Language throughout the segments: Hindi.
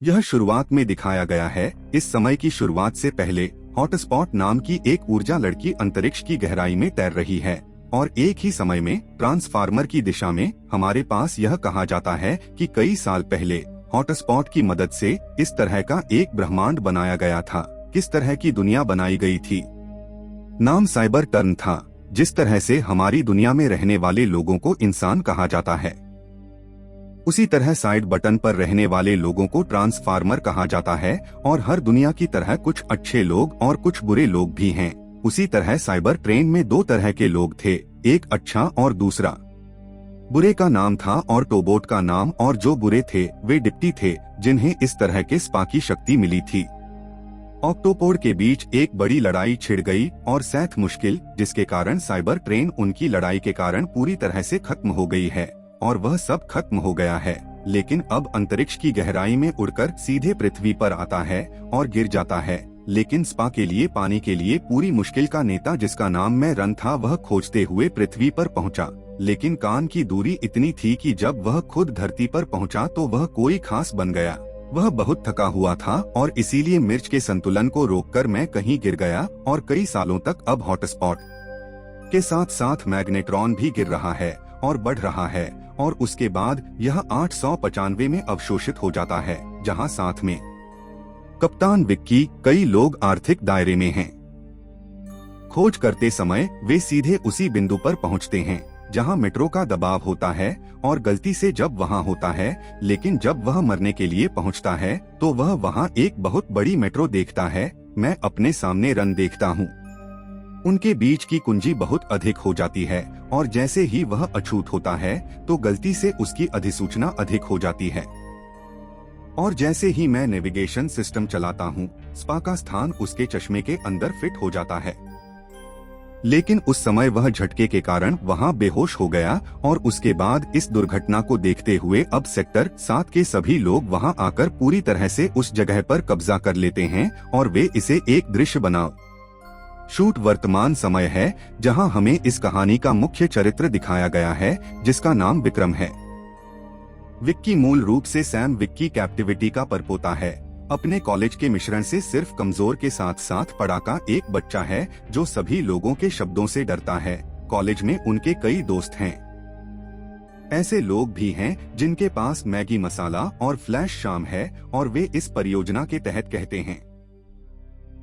यह शुरुआत में दिखाया गया है। इस समय की शुरुआत से पहले हॉटस्पॉट नाम की एक ऊर्जा लड़की अंतरिक्ष की गहराई में तैर रही है और एक ही समय में ट्रांसफार्मर की दिशा में। हमारे पास यह कहा जाता है कि कई साल पहले हॉटस्पॉट की मदद से इस तरह का एक ब्रह्मांड बनाया गया था। किस तरह की दुनिया बनाई गई थी? नाम साइबर टर्न था। जिस तरह से हमारी दुनिया में रहने वाले लोगों को इंसान कहा जाता है, उसी तरह साइड बटन पर रहने वाले लोगों को ट्रांसफार्मर कहा जाता है। और हर दुनिया की तरह कुछ अच्छे लोग और कुछ बुरे लोग भी हैं। उसी तरह साइबर ट्रेन में दो तरह के लोग थे, एक अच्छा और दूसरा बुरे का नाम था। और टोबोट का नाम, और जो बुरे थे वे डिप्टी थे, जिन्हें इस तरह के स्पा की शक्ति मिली थी। ऑक्टोपोड के बीच एक बड़ी लड़ाई छिड़ गई और सेथ मुश्किल, जिसके कारण साइबर ट्रेन उनकी लड़ाई के कारण पूरी तरह से खत्म हो गई है और वह सब खत्म हो गया है। लेकिन अब अंतरिक्ष की गहराई में उड़कर सीधे पृथ्वी पर आता है और गिर जाता है। लेकिन स्पा के लिए पानी के लिए पूरी मुश्किल का नेता, जिसका नाम मैं रन था, वह खोजते हुए पृथ्वी पर पहुंचा। लेकिन कान की दूरी इतनी थी कि जब वह खुद धरती पर पहुंचा तो वह कोई खास बन गया। वह बहुत थका हुआ था और इसीलिए मिर्च के संतुलन को रोककर मैं कहीं गिर गया और कई सालों तक अब हॉटस्पॉट के साथ साथ मैग्नेट्रॉन भी गिर रहा है और बढ़ रहा है। और उसके बाद यह 895 में अवशोषित हो जाता है, जहां साथ में कप्तान विक्की, कई लोग आर्थिक दायरे में हैं। खोज करते समय वे सीधे उसी बिंदु पर पहुंचते हैं जहां मेट्रो का दबाव होता है और गलती से जब वहां होता है। लेकिन जब वह मरने के लिए पहुंचता है तो वह वहां एक बहुत बड़ी मेट्रो देखता है। मैं अपने सामने रन देखता हूं। उनके बीच की कुंजी बहुत अधिक हो जाती है और जैसे ही वह अछूत होता है तो गलती से उसकी अधिसूचना अधिक हो जाती है। और जैसे ही मैं नेविगेशन सिस्टम चलाता हूँ, स्पा का स्थान उसके चश्मे के अंदर फिट हो जाता है। लेकिन उस समय वह झटके के कारण वहां बेहोश हो गया और उसके बाद इस दुर्घटना को देखते हुए अब सेक्टर 7 के सभी लोग वहां आकर पूरी तरह से उस जगह पर कब्जा कर लेते हैं और वे इसे एक दृश्य बना शूट वर्तमान समय है, जहां हमें इस कहानी का मुख्य चरित्र दिखाया गया है, जिसका नाम विक्रम है। विक्की मूल रूप से सैम विक्की कैप्टिविटी का परपोता है। अपने कॉलेज के मिश्रण से सिर्फ कमजोर के साथ साथ पढ़ाका एक बच्चा है जो सभी लोगों के शब्दों से डरता है। कॉलेज में उनके कई दोस्त हैं। ऐसे लोग भी हैं जिनके पास मैगी मसाला और फ्लैश शाम है और वे इस परियोजना के तहत कहते हैं।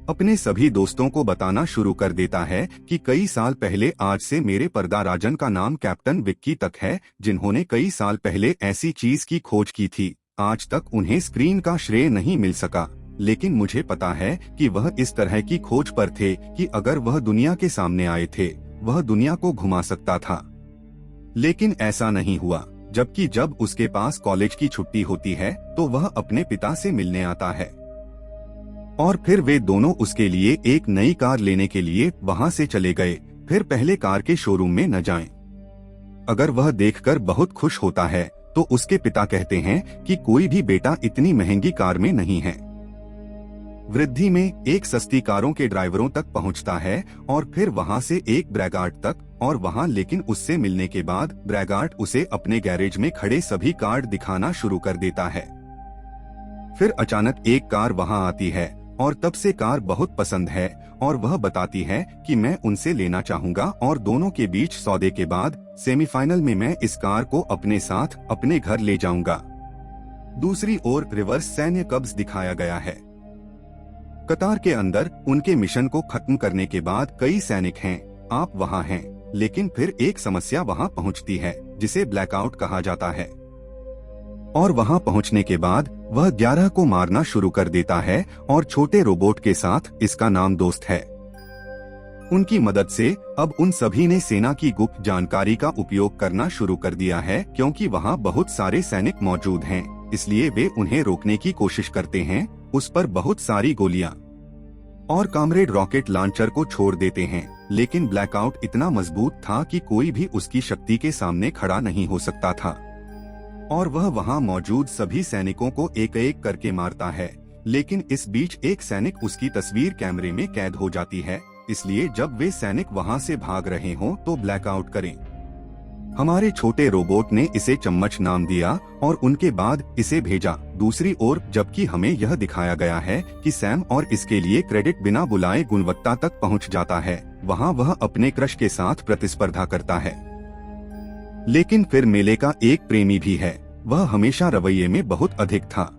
अपने सभी दोस्तों को बताना शुरू कर देता है कि कई साल पहले आज से मेरे पर्दा राजन का नाम कैप्टन विक्की तक है, जिन्होंने कई साल पहले ऐसी चीज की खोज की थी। आज तक उन्हें स्क्रीन का श्रेय नहीं मिल सका, लेकिन मुझे पता है कि वह इस तरह की खोज पर थे कि अगर वह दुनिया के सामने आए थे, वह दुनिया को घुमा सकता था। लेकिन ऐसा नहीं हुआ। जबकि जब उसके पास कॉलेज की छुट्टी होती है तो वह अपने पिता से मिलने आता है और फिर वे दोनों उसके लिए एक नई कार लेने के लिए वहां से चले गए। फिर पहले कार के शोरूम में न जाएं। अगर वह देखकर बहुत खुश होता है तो उसके पिता कहते हैं कि कोई भी बेटा इतनी महंगी कार में नहीं है। वृद्धि में एक सस्ती कारों के ड्राइवरों तक पहुंचता है और फिर वहां से एक ब्रैगार्ड तक और वहां, लेकिन उससे मिलने के बाद ब्रैगार्ड उसे अपने गैरेज में खड़े सभी कार्ड दिखाना शुरू कर देता है। फिर अचानक एक कार वहां आती है और तब से कार बहुत पसंद है और वह बताती है कि मैं उनसे लेना चाहूंगा और दोनों के बीच सौदे के बाद सेमीफाइनल में मैं इस कार को अपने साथ अपने घर ले जाऊंगा। दूसरी ओर रिवर्स सैन्य कब्ज दिखाया गया है। कतार के अंदर उनके मिशन को खत्म करने के बाद कई सैनिक हैं। आप वहां हैं, लेकिन फिर एक समस्या वहां पहुंचती है जिसे ब्लैकआउट कहा जाता है। और वहां पहुंचने के बाद वह 11 को मारना शुरू कर देता है और छोटे रोबोट के साथ, इसका नाम दोस्त है, उनकी मदद से अब उन सभी ने सेना की गुप्त जानकारी का उपयोग करना शुरू कर दिया है। क्योंकि वहां बहुत सारे सैनिक मौजूद हैं, इसलिए वे उन्हें रोकने की कोशिश करते हैं। उस पर बहुत सारी गोलियां और कामरेड रॉकेट लॉन्चर को छोड़ देते हैं, लेकिन ब्लैकआउट इतना मजबूत था कि कोई भी उसकी शक्ति के सामने खड़ा नहीं हो सकता था और वह वहां मौजूद सभी सैनिकों को एक एक करके मारता है। लेकिन इस बीच एक सैनिक उसकी तस्वीर कैमरे में कैद हो जाती है, इसलिए जब वे सैनिक वहां से भाग रहे हों तो ब्लैकआउट करें। हमारे छोटे रोबोट ने इसे चम्मच नाम दिया और उनके बाद इसे भेजा। दूसरी ओर जबकि हमें यह दिखाया गया है कि सैम और इसके लिए क्रेडिट बिना बुलाए गुणवत्ता तक पहुंच जाता है, वहां वह अपने क्रश के साथ प्रतिस्पर्धा करता है। लेकिन फिर मेले का एक प्रेमी भी है, वह हमेशा रवैये में बहुत अधिक था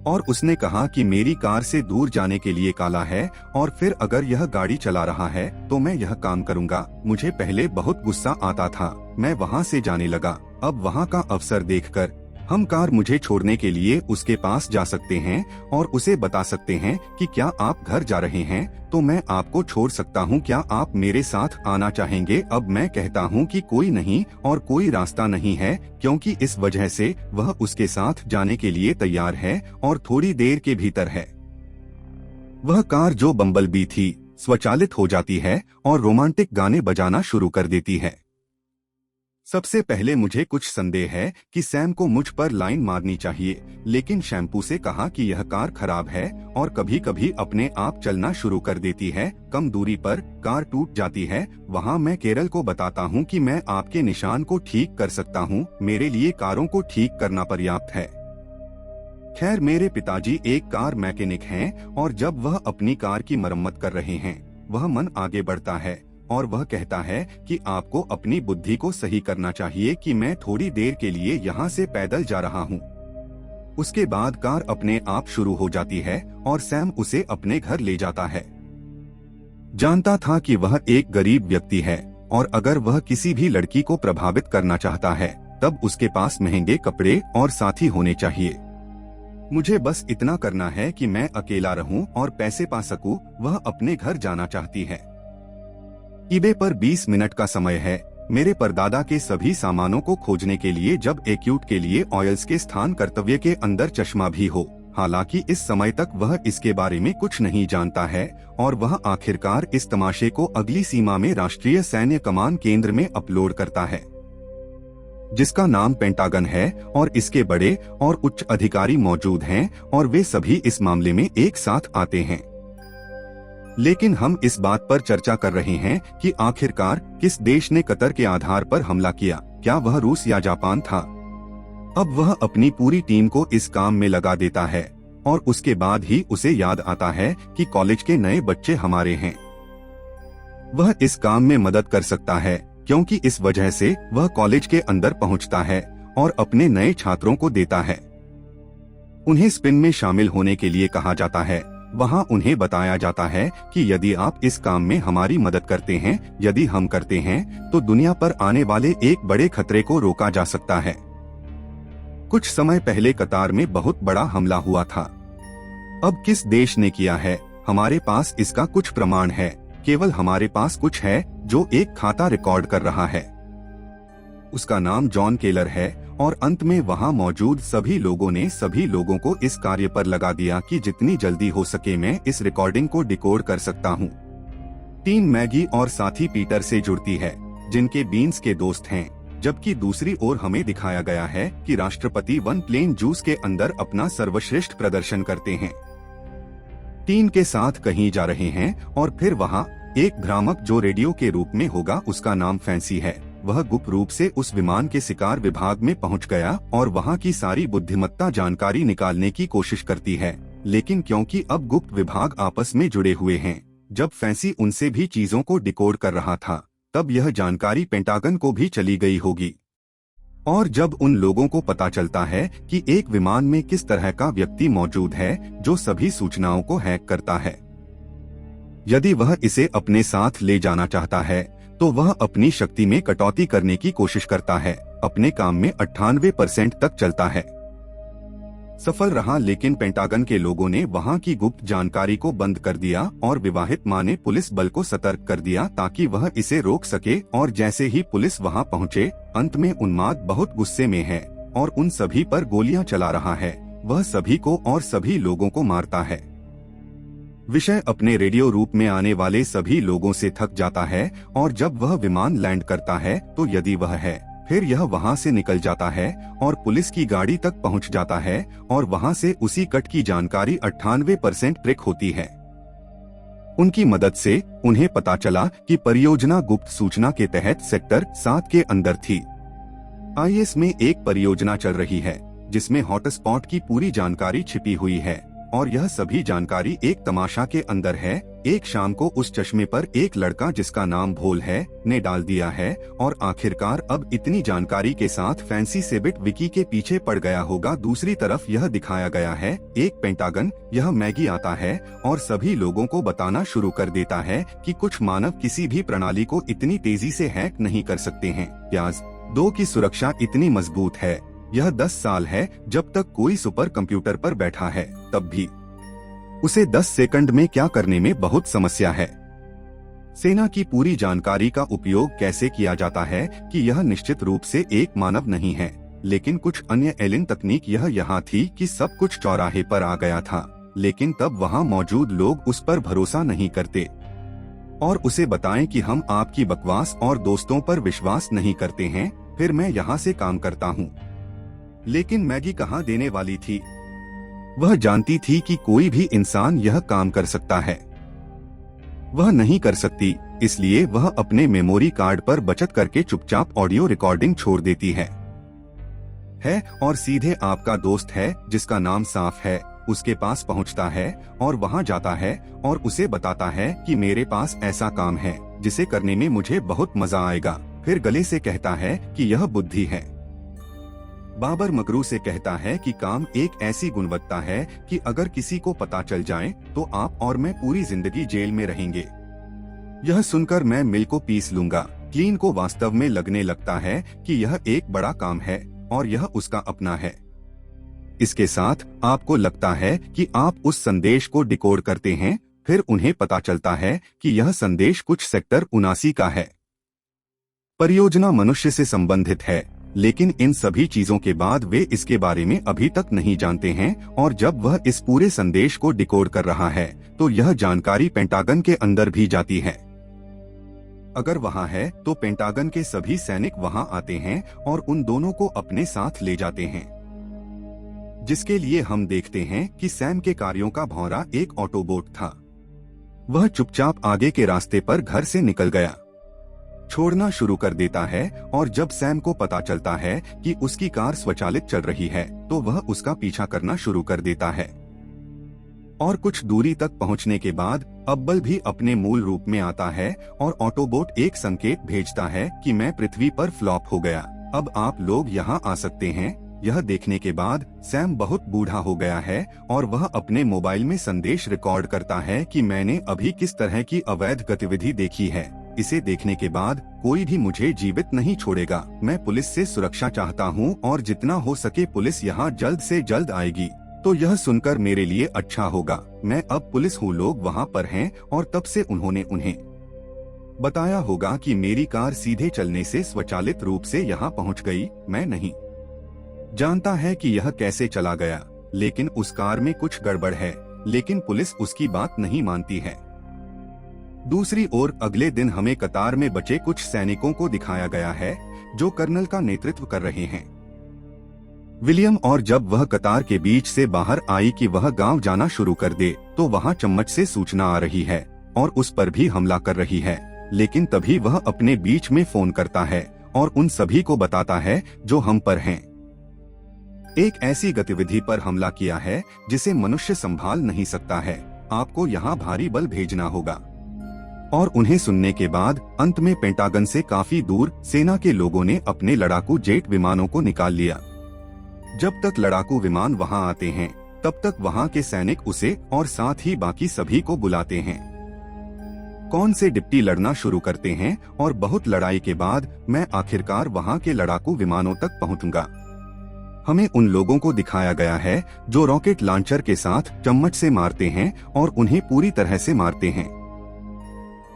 और उसने कहा कि मेरी कार से दूर जाने के लिए काला है और फिर अगर यह गाड़ी चला रहा है तो मैं यह काम करूंगा। मुझे पहले बहुत गुस्सा आता था, मैं वहां से जाने लगा। अब वहां का अवसर देखकर हम कार मुझे छोड़ने के लिए उसके पास जा सकते हैं और उसे बता सकते हैं कि क्या आप घर जा रहे हैं तो मैं आपको छोड़ सकता हूं, क्या आप मेरे साथ आना चाहेंगे। अब मैं कहता हूं कि कोई नहीं और कोई रास्ता नहीं है, क्योंकि इस वजह से वह उसके साथ जाने के लिए तैयार है और थोड़ी देर के भीतर है वह कार जो बम्बलबी थी स्वचालित हो जाती है और रोमांटिक गाने बजाना शुरू कर देती है। सबसे पहले मुझे कुछ संदेह है कि सैम को मुझ पर लाइन मारनी चाहिए, लेकिन शैम्पू से कहा कि यह कार खराब है और कभी कभी अपने आप चलना शुरू कर देती है। कम दूरी पर कार टूट जाती है। वहां मैं केरल को बताता हूं कि मैं आपके निशान को ठीक कर सकता हूं, मेरे लिए कारों को ठीक करना पर्याप्त है। खैर, मेरे पिताजी एक कार मैकेनिक हैं और जब वह अपनी कार की मरम्मत कर रहे हैं वह मन आगे बढ़ता है और वह कहता है कि आपको अपनी बुद्धि को सही करना चाहिए कि मैं थोड़ी देर के लिए यहाँ से पैदल जा रहा हूँ। उसके बाद कार अपने आप शुरू हो जाती है और सैम उसे अपने घर ले जाता है। जानता था कि वह एक गरीब व्यक्ति है और अगर वह किसी भी लड़की को प्रभावित करना चाहता है तब उसके पास महंगे कपड़े और साथी होने चाहिए। मुझे बस इतना करना है कि मैं अकेला रहूं और पैसे पा सकूं। वह अपने घर जाना चाहती है। ईबे पर 20 मिनट का समय है मेरे परदादा के सभी सामानों को खोजने के लिए, जब एक्यूट के लिए ऑयल्स के स्थान कर्तव्य के अंदर चश्मा भी हो। हालांकि इस समय तक वह इसके बारे में कुछ नहीं जानता है और वह आखिरकार इस तमाशे को अगली सीमा में राष्ट्रीय सैन्य कमान केंद्र में अपलोड करता है, जिसका नाम पेंटागन है और इसके बड़े और उच्च अधिकारी मौजूद हैं और वे सभी इस मामले में एक साथ आते हैं। लेकिन हम इस बात पर चर्चा कर रहे हैं कि आखिरकार किस देश ने कतर के आधार पर हमला किया, क्या वह रूस या जापान था। अब वह अपनी पूरी टीम को इस काम में लगा देता है और उसके बाद ही उसे याद आता है कि कॉलेज के नए बच्चे हमारे हैं। वह इस काम में मदद कर सकता है क्योंकि इस वजह से वह कॉलेज के अंदर पहुंचता है और अपने नए छात्रों को देता है। उन्हें स्पिन में शामिल होने के लिए कहा जाता है। वहां उन्हें बताया जाता है कि यदि आप इस काम में हमारी मदद करते हैं, यदि हम करते हैं तो दुनिया पर आने वाले एक बड़े खतरे को रोका जा सकता है। कुछ समय पहले कतार में बहुत बड़ा हमला हुआ था। अब किस देश ने किया है, हमारे पास इसका कुछ प्रमाण है। केवल हमारे पास कुछ है जो एक खाता रिकॉर्ड कर रहा है। उसका नाम जॉन केलर है और अंत में वहां मौजूद सभी लोगों ने सभी लोगों को इस कार्य पर लगा दिया कि जितनी जल्दी हो सके मैं इस रिकॉर्डिंग को डिकोड कर सकता हूं। टीम मैगी और साथी पीटर से जुड़ती है, जिनके बीन्स के दोस्त हैं, जबकि दूसरी ओर हमें दिखाया गया है कि राष्ट्रपति वन प्लेन जूस के अंदर अपना सर्वश्रेष्ठ प्रदर्शन करते हैं। टीम के साथ कहीं जा रहे हैं और फिर वहाँ एक भ्रामक जो रेडियो के रूप में होगा, उसका नाम फैंसी है। वह गुप्त रूप से उस विमान के शिकार विभाग में पहुंच गया और वहां की सारी बुद्धिमत्ता जानकारी निकालने की कोशिश करती है। लेकिन क्योंकि अब गुप्त विभाग आपस में जुड़े हुए हैं, जब फैंसी उनसे भी चीजों को डिकोड कर रहा था तब यह जानकारी पेंटागन को भी चली गई होगी। और जब उन लोगों को पता चलता है कि एक विमान में किस तरह का व्यक्ति मौजूद है जो सभी सूचनाओं को हैक करता है, यदि वह इसे अपने साथ ले जाना चाहता है तो वह अपनी शक्ति में कटौती करने की कोशिश करता है। अपने काम में 98% तक चलता है। सफल रहा, लेकिन पेंटागन के लोगों ने वहां की गुप्त जानकारी को बंद कर दिया और विवाहित मां ने पुलिस बल को सतर्क कर दिया ताकि वह इसे रोक सके। और जैसे ही पुलिस वहां पहुंचे, अंत में उन्माद बहुत गुस्से में है और उन सभी पर गोलियां चला रहा है। वह सभी को और सभी लोगों को मारता है। विषय अपने रेडियो रूप में आने वाले सभी लोगों से थक जाता है और जब वह विमान लैंड करता है तो यदि वह है, फिर यह वहां से निकल जाता है और पुलिस की गाड़ी तक पहुंच जाता है और वहां से उसी कट की जानकारी 98% ट्रिक होती है। उनकी मदद से उन्हें पता चला कि परियोजना गुप्त सूचना के तहत सेक्टर 7 के अंदर थी। आईएस में एक परियोजना चल रही है जिसमें हॉटस्पॉट की पूरी जानकारी छिपी हुई है और यह सभी जानकारी एक तमाशा के अंदर है। एक शाम को उस चश्मे पर एक लड़का जिसका नाम भोल है ने डाल दिया है और आखिरकार अब इतनी जानकारी के साथ फैंसी सेबिट विकी के पीछे पड़ गया होगा। दूसरी तरफ यह दिखाया गया है एक पेंटागन, यह मैगी आता है और सभी लोगों को बताना शुरू कर देता है कि कुछ मानव किसी भी प्रणाली को इतनी तेजी से हैक नहीं कर सकते हैं। प्याज 2 की सुरक्षा इतनी मजबूत है, यह 10 साल है जब तक कोई सुपर कंप्यूटर पर बैठा है, तब भी उसे 10 सेकंड में क्या करने में बहुत समस्या है। सेना की पूरी जानकारी का उपयोग कैसे किया जाता है कि यह निश्चित रूप से एक मानव नहीं है, लेकिन कुछ अन्य एलियन तकनीक यह यहाँ थी कि सब कुछ चौराहे पर आ गया था, लेकिन तब वहाँ मौजूद लोग उस पर भरोसा नहीं करते और उसे बताएं कि हम आपकी बकवास और दोस्तों पर विश्वास नहीं करते हैं, फिर मैं यहाँ से काम करता हूँ। लेकिन मैगी कहाँ देने वाली थी? वह जानती थी कि कोई भी इंसान यह काम कर सकता है, वह नहीं कर सकती, इसलिए वह अपने मेमोरी कार्ड पर बचत करके चुपचाप ऑडियो रिकॉर्डिंग छोड़ देती है और सीधे आपका दोस्त है जिसका नाम साफ है उसके पास पहुंचता है और वहां जाता है और उसे बताता है कि मेरे पास ऐसा काम है जिसे करने में मुझे बहुत मजा आएगा। फिर गले से कहता है कि यह बुद्धि है। बाबर मकरू से कहता है कि काम एक ऐसी गुणवत्ता है कि अगर किसी को पता चल जाए तो आप और मैं पूरी जिंदगी जेल में रहेंगे। यह सुनकर मैं मिल को पीस लूंगा। क्लीन को वास्तव में लगने लगता है कि यह एक बड़ा काम है और यह उसका अपना है। इसके साथ आपको लगता है कि आप उस संदेश को डिकोड करते हैं, फिर उन्हें पता चलता है कि यह संदेश कुछ सेक्टर 79 का है। परियोजना मनुष्य से संबंधित है, लेकिन इन सभी चीजों के बाद वे इसके बारे में अभी तक नहीं जानते हैं और जब वह इस पूरे संदेश को डिकोड कर रहा है तो यह जानकारी पेंटागन के अंदर भी जाती है। अगर वहां है तो पेंटागन के सभी सैनिक वहां आते हैं और उन दोनों को अपने साथ ले जाते हैं, जिसके लिए हम देखते हैं कि सैम के कार्यों का भौरा एक ऑटोबोट था। वह चुपचाप आगे के रास्ते पर घर से निकल गया, छोड़ना शुरू कर देता है और जब सैम को पता चलता है कि उसकी कार स्वचालित चल रही है तो वह उसका पीछा करना शुरू कर देता है और कुछ दूरी तक पहुंचने के बाद अब्बल भी अपने मूल रूप में आता है और ऑटोबोट एक संकेत भेजता है कि मैं पृथ्वी पर फ्लॉप हो गया, अब आप लोग यहाँ आ सकते हैं। यह देखने के बाद सैम बहुत बूढ़ा हो गया है और वह अपने मोबाइल में संदेश रिकॉर्ड करता है कि मैंने अभी किस तरह की अवैध गतिविधि देखी है। इसे देखने के बाद कोई भी मुझे जीवित नहीं छोड़ेगा। मैं पुलिस से सुरक्षा चाहता हूँ और जितना हो सके पुलिस यहाँ जल्द से जल्द आएगी तो यह सुनकर मेरे लिए अच्छा होगा। मैं अब पुलिस हूँ, लोग वहाँ पर हैं और तब से उन्होंने उन्हें बताया होगा कि मेरी कार सीधे चलने से स्वचालित रूप से यहाँ पहुँच गई। मैं नहीं जानता है कि यह कैसे चला गया, लेकिन उस कार में कुछ गड़बड़ है, लेकिन पुलिस उसकी बात नहीं मानती है। दूसरी ओर अगले दिन हमें कतार में बचे कुछ सैनिकों को दिखाया गया है जो कर्नल का नेतृत्व कर रहे हैं, विलियम। और जब वह कतार के बीच से बाहर आई कि वह गांव जाना शुरू कर दे तो वहां चम्मच से सूचना आ रही है और उस पर भी हमला कर रही है, लेकिन तभी वह अपने बीच में फोन करता है और उन सभी को बताता है जो हम पर हैं। एक ऐसी गतिविधि पर हमला किया है जिसे मनुष्य संभाल नहीं सकता है, आपको यहाँ भारी बल भेजना होगा। और उन्हें सुनने के बाद अंत में पेंटागन से काफी दूर सेना के लोगों ने अपने लड़ाकू जेट विमानों को निकाल लिया। जब तक लड़ाकू विमान वहां आते हैं तब तक वहां के सैनिक उसे और साथ ही बाकी सभी को बुलाते हैं। कौन से डिप्टी लड़ना शुरू करते हैं और बहुत लड़ाई के बाद मैं आखिरकार वहां के लड़ाकू विमानों तक पहुंचूंगा। हमें उन लोगों को दिखाया गया है जो रॉकेट लॉन्चर के साथ चम्मच से मारते हैं और उन्हें पूरी तरह से मारते हैं।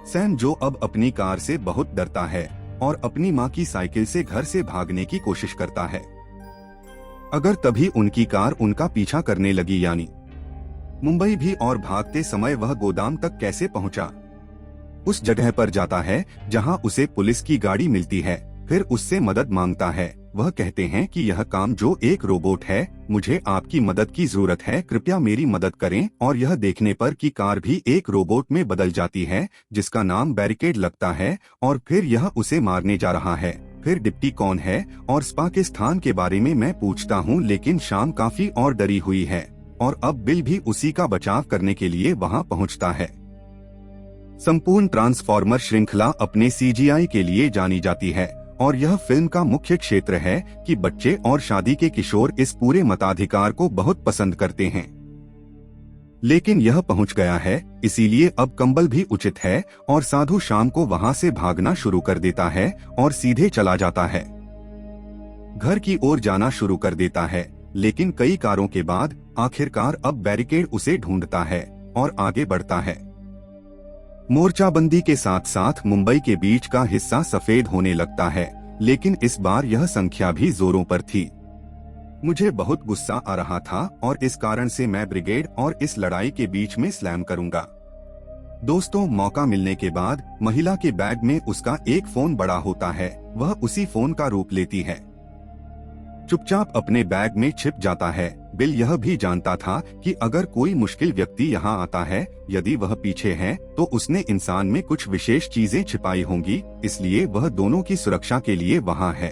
सैम जो अब अपनी कार से बहुत डरता है और अपनी माँ की साइकिल से घर से भागने की कोशिश करता है। अगर तभी उनकी कार उनका पीछा करने लगी यानी मुंबई भी, और भागते समय वह गोदाम तक कैसे पहुंचा? उस जगह पर जाता है जहां उसे पुलिस की गाड़ी मिलती है, फिर उससे मदद मांगता है। वह कहते हैं कि यह काम जो एक रोबोट है, मुझे आपकी मदद की जरूरत है, कृपया मेरी मदद करें। और यह देखने पर कि कार भी एक रोबोट में बदल जाती है जिसका नाम बैरिकेड लगता है और फिर यह उसे मारने जा रहा है। फिर डिप्टी कौन है और स्पा के स्थान के बारे में मैं पूछता हूँ, लेकिन शाम काफी और डरी हुई है और अब बिल भी उसी का बचाव करने के लिए वहाँ पहुँचता है। संपूर्ण ट्रांसफॉर्मर श्रृंखला अपने सीजीआई के लिए जानी जाती है और यह फिल्म का मुख्य क्षेत्र है कि बच्चे और शादी के किशोर इस पूरे मताधिकार को बहुत पसंद करते हैं। लेकिन यह पहुंच गया है, इसीलिए अब कंबल भी उचित है और साधु शाम को वहां से भागना शुरू कर देता है और सीधे चला जाता है। घर की ओर जाना शुरू कर देता है, लेकिन कई कारों के बाद आखिरकार अब बैरिकेड उसे ढूंढता है और आगे बढ़ता है। मोर्चाबंदी के साथ साथ मुंबई के बीच का हिस्सा सफेद होने लगता है, लेकिन इस बार यह संख्या भी जोरों पर थी। मुझे बहुत गुस्सा आ रहा था और इस कारण से मैं ब्रिगेड और इस लड़ाई के बीच में स्लैम करूंगा। दोस्तों, मौका मिलने के बाद महिला के बैग में उसका एक फोन बड़ा होता है, वह उसी फोन का रूप लेती है। चुपचाप अपने बैग में छिप जाता है। बिल यह भी जानता था कि अगर कोई मुश्किल व्यक्ति यहाँ आता है, यदि वह पीछे है तो उसने इंसान में कुछ विशेष चीजें छिपाई होंगी, इसलिए वह दोनों की सुरक्षा के लिए वहाँ है।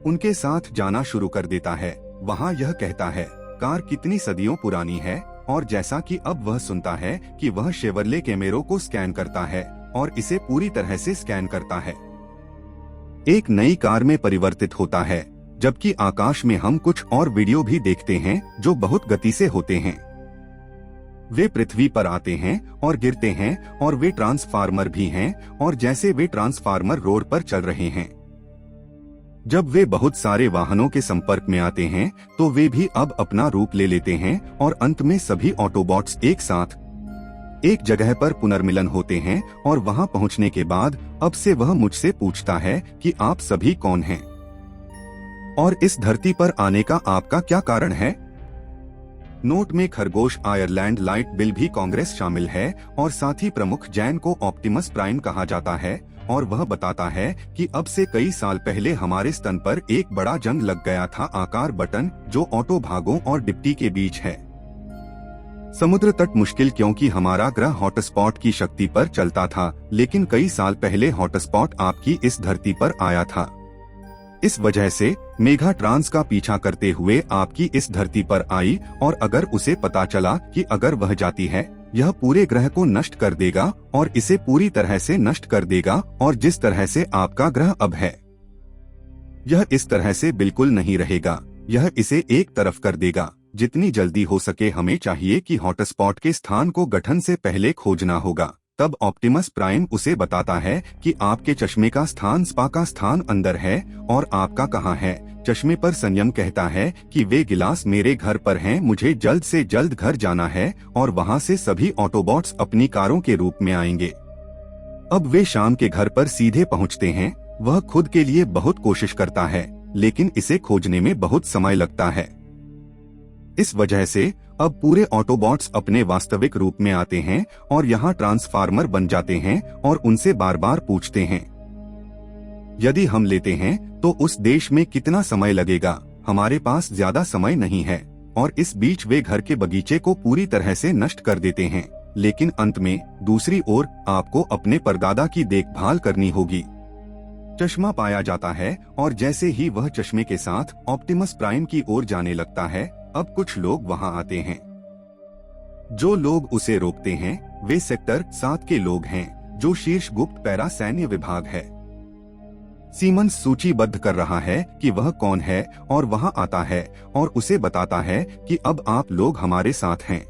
उनके साथ जाना शुरू कर देता है। वहाँ यह कहता है कार कितनी सदियों पुरानी है और जैसा कि अब वह सुनता है कि वह शेवरले कैमरों को स्कैन करता है और इसे पूरी तरह से स्कैन करता है। एक नई कार में परिवर्तित होता है, जबकि आकाश में हम कुछ और वीडियो भी देखते हैं जो बहुत गति से होते हैं। वे पृथ्वी पर आते हैं और गिरते हैं और वे ट्रांसफार्मर भी हैं और जैसे वे ट्रांसफार्मर रोड पर चल रहे हैं। जब वे बहुत सारे वाहनों के संपर्क में आते हैं तो वे भी अब अपना रूप ले लेते हैं और अंत में सभी ऑटोबॉट्स एक साथ एक जगह पर पुनर्मिलन होते हैं और वहां पहुंचने के बाद अब से वह मुझसे पूछता है कि आप सभी कौन हैं और इस धरती पर आने का आपका क्या कारण है। नोट में खरगोश आयरलैंड लाइट बिल भी कांग्रेस शामिल है और साथ ही प्रमुख जैन को ऑप्टिमस प्राइम कहा जाता है और वह बताता है कि अब से कई साल पहले हमारे स्तन पर एक बड़ा जंग लग गया था, आकार बटन, जो ऑटो भागों और डिप्टी के बीच है। समुद्र तट मुश्किल क्योंकि हमारा ग्रह हॉटस्पॉट की शक्ति पर चलता था, लेकिन कई साल पहले हॉटस्पॉट आपकी इस धरती पर आया था। इस वजह से मेघा ट्रांस का पीछा करते हुए आपकी इस धरती पर आई और अगर उसे पता चला कि अगर वह जाती है यह पूरे ग्रह को नष्ट कर देगा और इसे पूरी तरह से नष्ट कर देगा और जिस तरह से आपका ग्रह अब है यह इस तरह से बिल्कुल नहीं रहेगा, यह इसे एक तरफ कर देगा। जितनी जल्दी हो सके हमें चाहिए कि हॉटस्पॉट के स्थान को गठन से पहले खोजना होगा। तब ऑप्टिमस प्राइम उसे बताता है कि आपके चश्मे का स्थान स्पा का स्थान अंदर है और आपका कहाँ है। चश्मे पर संयम कहता है कि वे गिलास मेरे घर पर हैं, मुझे जल्द से जल्द घर जाना है और वहाँ से सभी ऑटोबॉट्स अपनी कारों के रूप में आएंगे। अब वे शाम के घर पर सीधे पहुँचते हैं। वह खुद के लिए बहुत कोशिश करता है, लेकिन इसे खोजने में बहुत समय लगता है। इस वजह से अब पूरे ऑटोबॉट्स अपने वास्तविक रूप में आते हैं और यहाँ ट्रांसफार्मर बन जाते हैं और उनसे बार बार पूछते हैं यदि हम लेते हैं तो उस देश में कितना समय लगेगा, हमारे पास ज्यादा समय नहीं है। और इस बीच वे घर के बगीचे को पूरी तरह से नष्ट कर देते हैं। लेकिन अंत में दूसरी ओर आपको अपने परदादा की देखभाल करनी होगी। चश्मा पाया जाता है और जैसे ही वह चश्मे के साथ ऑप्टिमस प्राइम की ओर जाने लगता है, अब कुछ लोग वहां आते हैं। जो लोग उसे रोकते हैं वे सेक्टर 7 के लोग हैं, जो शीर्ष गुप्त पैरा सैन्य विभाग है। सीमंस सूचीबद्ध कर रहा है कि वह कौन है और वहां आता है और उसे बताता है कि अब आप लोग हमारे साथ हैं।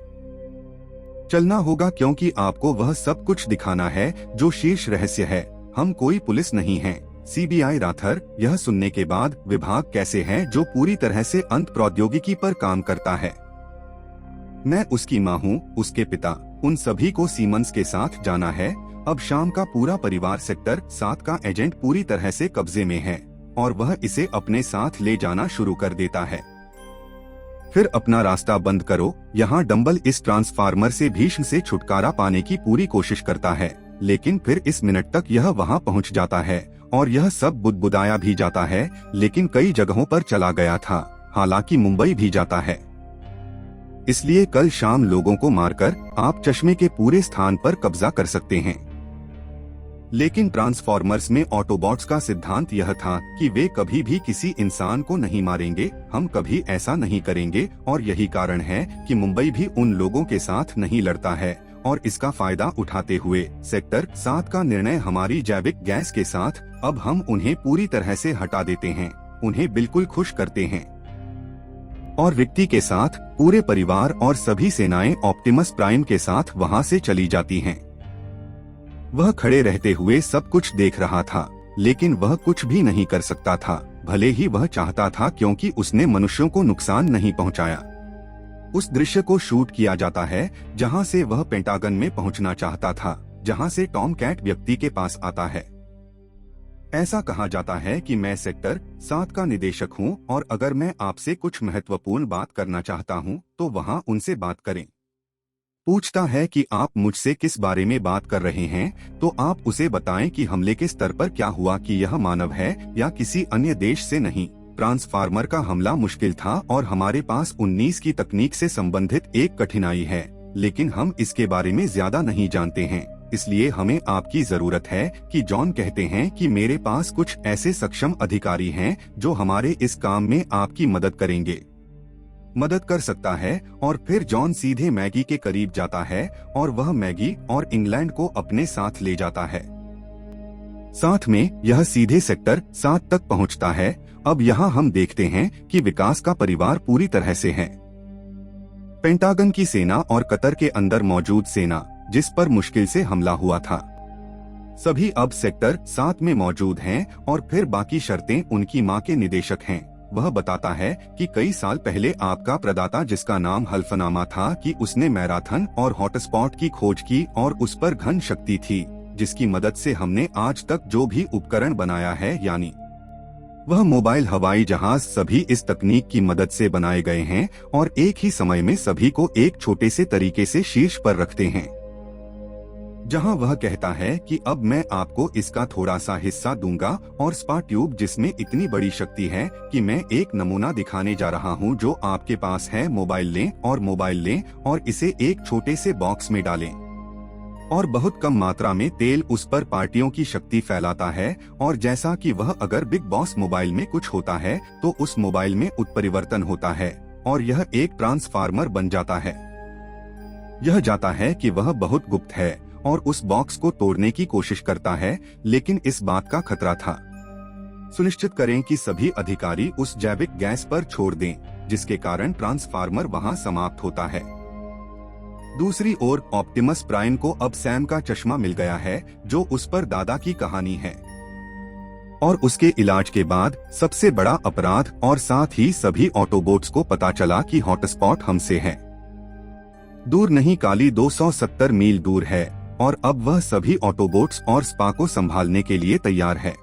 चलना होगा क्योंकि आपको वह सब कुछ दिखाना है जो शीर्ष रहस्य है। हम कोई पुलिस नहीं हैं। सीबीआई राथर, यह सुनने के बाद विभाग कैसे है जो पूरी तरह से अंत प्रौद्योगिकी पर काम करता है। मैं उसकी माँ हूँ, उसके पिता, उन सभी को सीमंस के साथ जाना है। अब शाम का पूरा परिवार सेक्टर 7 का एजेंट पूरी तरह से कब्जे में है और वह इसे अपने साथ ले जाना शुरू कर देता है। फिर अपना रास्ता बंद करो। यहाँ डंबल इस ट्रांसफार्मर से भीष्म से छुटकारा पाने की पूरी कोशिश करता है, लेकिन फिर इस मिनट तक यह वहाँ पहुँच जाता है और यह सब बुदबुदाया भी जाता है, लेकिन कई जगहों पर चला गया था, हालांकि मुंबई भी जाता है। इसलिए कल शाम लोगों को मारकर आप चश्मे के पूरे स्थान पर कब्जा कर सकते हैं। लेकिन ट्रांसफॉर्मर्स में ऑटोबॉट्स का सिद्धांत यह था कि वे कभी भी किसी इंसान को नहीं मारेंगे, हम कभी ऐसा नहीं करेंगे और यही कारण है कि मुंबई भी उन लोगों के साथ नहीं लड़ता है। और इसका फायदा उठाते हुए सेक्टर 7 का निर्णय हमारी जैविक गैस के साथ अब हम उन्हें पूरी तरह से हटा देते हैं, उन्हें बिल्कुल खुश करते हैं और रिक्ति के साथ पूरे परिवार और सभी सेनाएं ऑप्टिमस प्राइम के साथ वहां से चली जाती हैं। वह खड़े रहते हुए सब कुछ देख रहा था, लेकिन वह कुछ भी नहीं कर सकता था, भले ही वह चाहता था, क्योंकि उसने मनुष्यों को नुकसान नहीं पहुंचाया। उस दृश्य को शूट किया जाता है जहां से वह पेंटागन में पहुंचना चाहता था, जहां से टॉम कैट व्यक्ति के पास आता है। ऐसा कहा जाता है कि मैं सेक्टर 7 का निदेशक हूं और अगर मैं आपसे कुछ महत्वपूर्ण बात करना चाहता हूं तो वहां उनसे बात करें। पूछता है कि आप मुझसे किस बारे में बात कर रहे हैं, तो आप उसे बताएं कि हमले के स्तर पर क्या हुआ, कि यह मानव है या किसी अन्य देश से नहीं। ट्रांसफार्मर का हमला मुश्किल था और हमारे पास 19 की तकनीक से संबंधित एक कठिनाई है, लेकिन हम इसके बारे में ज्यादा नहीं जानते हैं, इसलिए हमें आपकी जरूरत है। कि जॉन कहते हैं कि मेरे पास कुछ ऐसे सक्षम अधिकारी हैं जो हमारे इस काम में आपकी मदद कर सकता है। और फिर जॉन सीधे मैगी के करीब जाता है और वह मैगी और इंग्लैंड को अपने साथ ले जाता है। साथ में यह सीधे सेक्टर 7 तक पहुंचता है। अब यहाँ हम देखते हैं कि विकास का परिवार पूरी तरह से है। पेंटागन की सेना और कतर के अंदर मौजूद सेना जिस पर मुश्किल से हमला हुआ था, सभी अब सेक्टर 7 में मौजूद हैं और फिर बाकी शर्तें उनकी मां के निदेशक हैं। वह बताता है कि कई साल पहले आपका प्रदाता, जिसका नाम हल्फनामा था, कि उसने मैराथन और हॉटस्पॉट की खोज की और उस पर घन शक्ति थी, जिसकी मदद से हमने आज तक जो भी उपकरण बनाया है, यानी वह मोबाइल हवाई जहाज, सभी इस तकनीक की मदद से बनाए गए हैं और एक ही समय में सभी को एक छोटे से तरीके से शीर्ष पर रखते हैं। जहां वह कहता है कि अब मैं आपको इसका थोड़ा सा हिस्सा दूंगा और स्पा ट्यूब जिसमें इतनी बड़ी शक्ति है कि मैं एक नमूना दिखाने जा रहा हूं जो आपके पास है। मोबाइल लें और इसे एक छोटे से बॉक्स में डालें और बहुत कम मात्रा में तेल उस पर पार्टियों की शक्ति फैलाता है और जैसा कि वह अगर बिग बॉस मोबाइल में कुछ होता है तो उस मोबाइल में उत्परिवर्तन होता है और यह एक ट्रांसफार्मर बन जाता है। यह जाता है कि वह बहुत गुप्त है और उस बॉक्स को तोड़ने की कोशिश करता है, लेकिन इस बात का खतरा था। सुनिश्चित करें कि सभी अधिकारी उस जैविक गैस पर छोड़ दें, जिसके कारण ट्रांसफार्मर वहां समाप्त होता है। दूसरी ओर ऑप्टिमस प्राइम को अब सैम का चश्मा मिल गया है, जो उस पर दादा की कहानी है और उसके इलाज के बाद सबसे बड़ा अपराध, और साथ ही सभी ऑटोबोट्स को पता चला कि हॉटस्पॉट हमसे है। दूर नहीं, काली 270 मील दूर है और अब वह सभी ऑटोबोट्स और स्पा को संभालने के लिए तैयार है।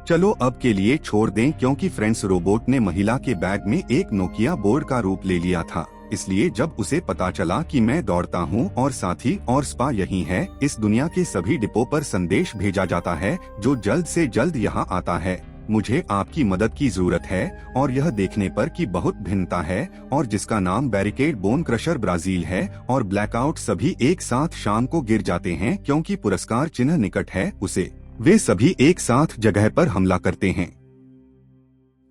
चलो अब के लिए छोड़ दें, क्योंकि फ्रेंड्स रोबोट ने महिला के बैग में एक नोकिया बोर्ड का रूप ले लिया था, इसलिए जब उसे पता चला कि मैं दौड़ता हूं और साथी और स्पा यही है, इस दुनिया के सभी डिपो पर संदेश भेजा जाता है जो जल्द से जल्द यहां आता है। मुझे आपकी मदद की जरूरत है और यह देखने पर कि बहुत भिन्नता है और जिसका नाम बैरिकेड बोन क्रशर ब्राजील है और ब्लैकआउट सभी एक साथ शाम को गिर जाते हैं क्योंकि पुरस्कार चिन्ह निकट है उसे। वे सभी एक साथ जगह पर हमला करते हैं।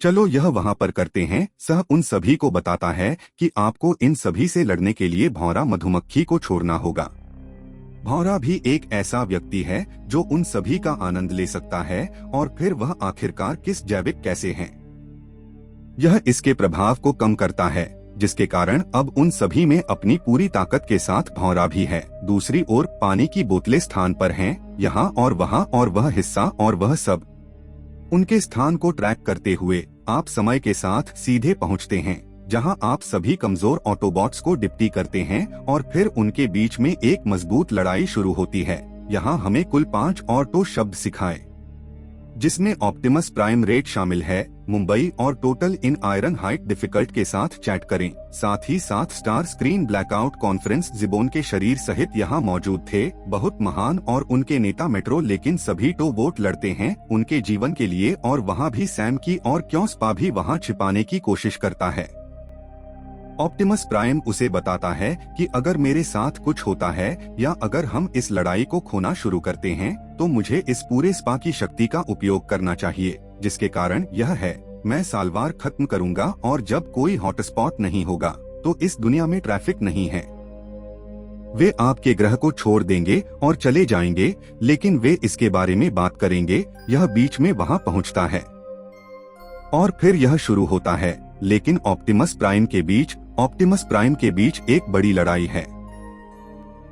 चलो यह वहां पर करते हैं। सह उन सभी को बताता है कि आपको इन सभी से लड़ने के लिए भौरा मधुमक्खी को छोड़ना होगा। भौरा भी एक ऐसा व्यक्ति है जो उन सभी का आनंद ले सकता है और फिर वह आखिरकार किस जैविक कैसे हैं। यह इसके प्रभाव को कम करता है, जिसके कारण अब उन सभी में अपनी पूरी ताकत के साथ भौरा भी है। दूसरी ओर पानी की बोतलें स्थान पर हैं, यहाँ और वहाँ, और वह हिस्सा और वह सब। उनके स्थान को ट्रैक करते हुए आप समय के साथ सीधे पहुँचते हैं, जहां आप सभी कमजोर ऑटोबॉट्स को डिप्टी करते हैं और फिर उनके बीच में एक मजबूत लड़ाई शुरू होती है। यहां हमें कुल 5 ऑटो शब्द सिखाए, जिसमें ऑप्टिमस प्राइम रेट शामिल है। मुंबई और टोटल इन आयरन हाइट डिफिकल्ट के साथ चैट करें। साथ ही साथ स्टार स्क्रीन ब्लैकआउट कॉन्फ्रेंस जिबोन के शरीर सहित यहाँ मौजूद थे, बहुत महान, और उनके नेता मेट्रो, लेकिन सभी तो वोट लड़ते हैं उनके जीवन के लिए और वहाँ भी सैम की, और क्यों स्पा भी वहाँ छिपाने की कोशिश करता है। ऑप्टिमस प्राइम उसे बताता है कि अगर मेरे साथ कुछ होता है या अगर हम इस लड़ाई को खोना शुरू करते हैं तो मुझे इस पूरे स्पा की शक्ति का उपयोग करना चाहिए, जिसके कारण यह है मैं सालवार खत्म करूंगा और जब कोई हॉटस्पॉट नहीं होगा तो इस दुनिया में ट्रैफिक नहीं है। वे आपके ग्रह को छोड़ देंगे और चले जाएंगे, लेकिन वे इसके बारे में बात करेंगे। यह बीच में वहां पहुंचता है और फिर यह शुरू होता है, लेकिन ऑप्टिमस प्राइम के बीच एक बड़ी लड़ाई है।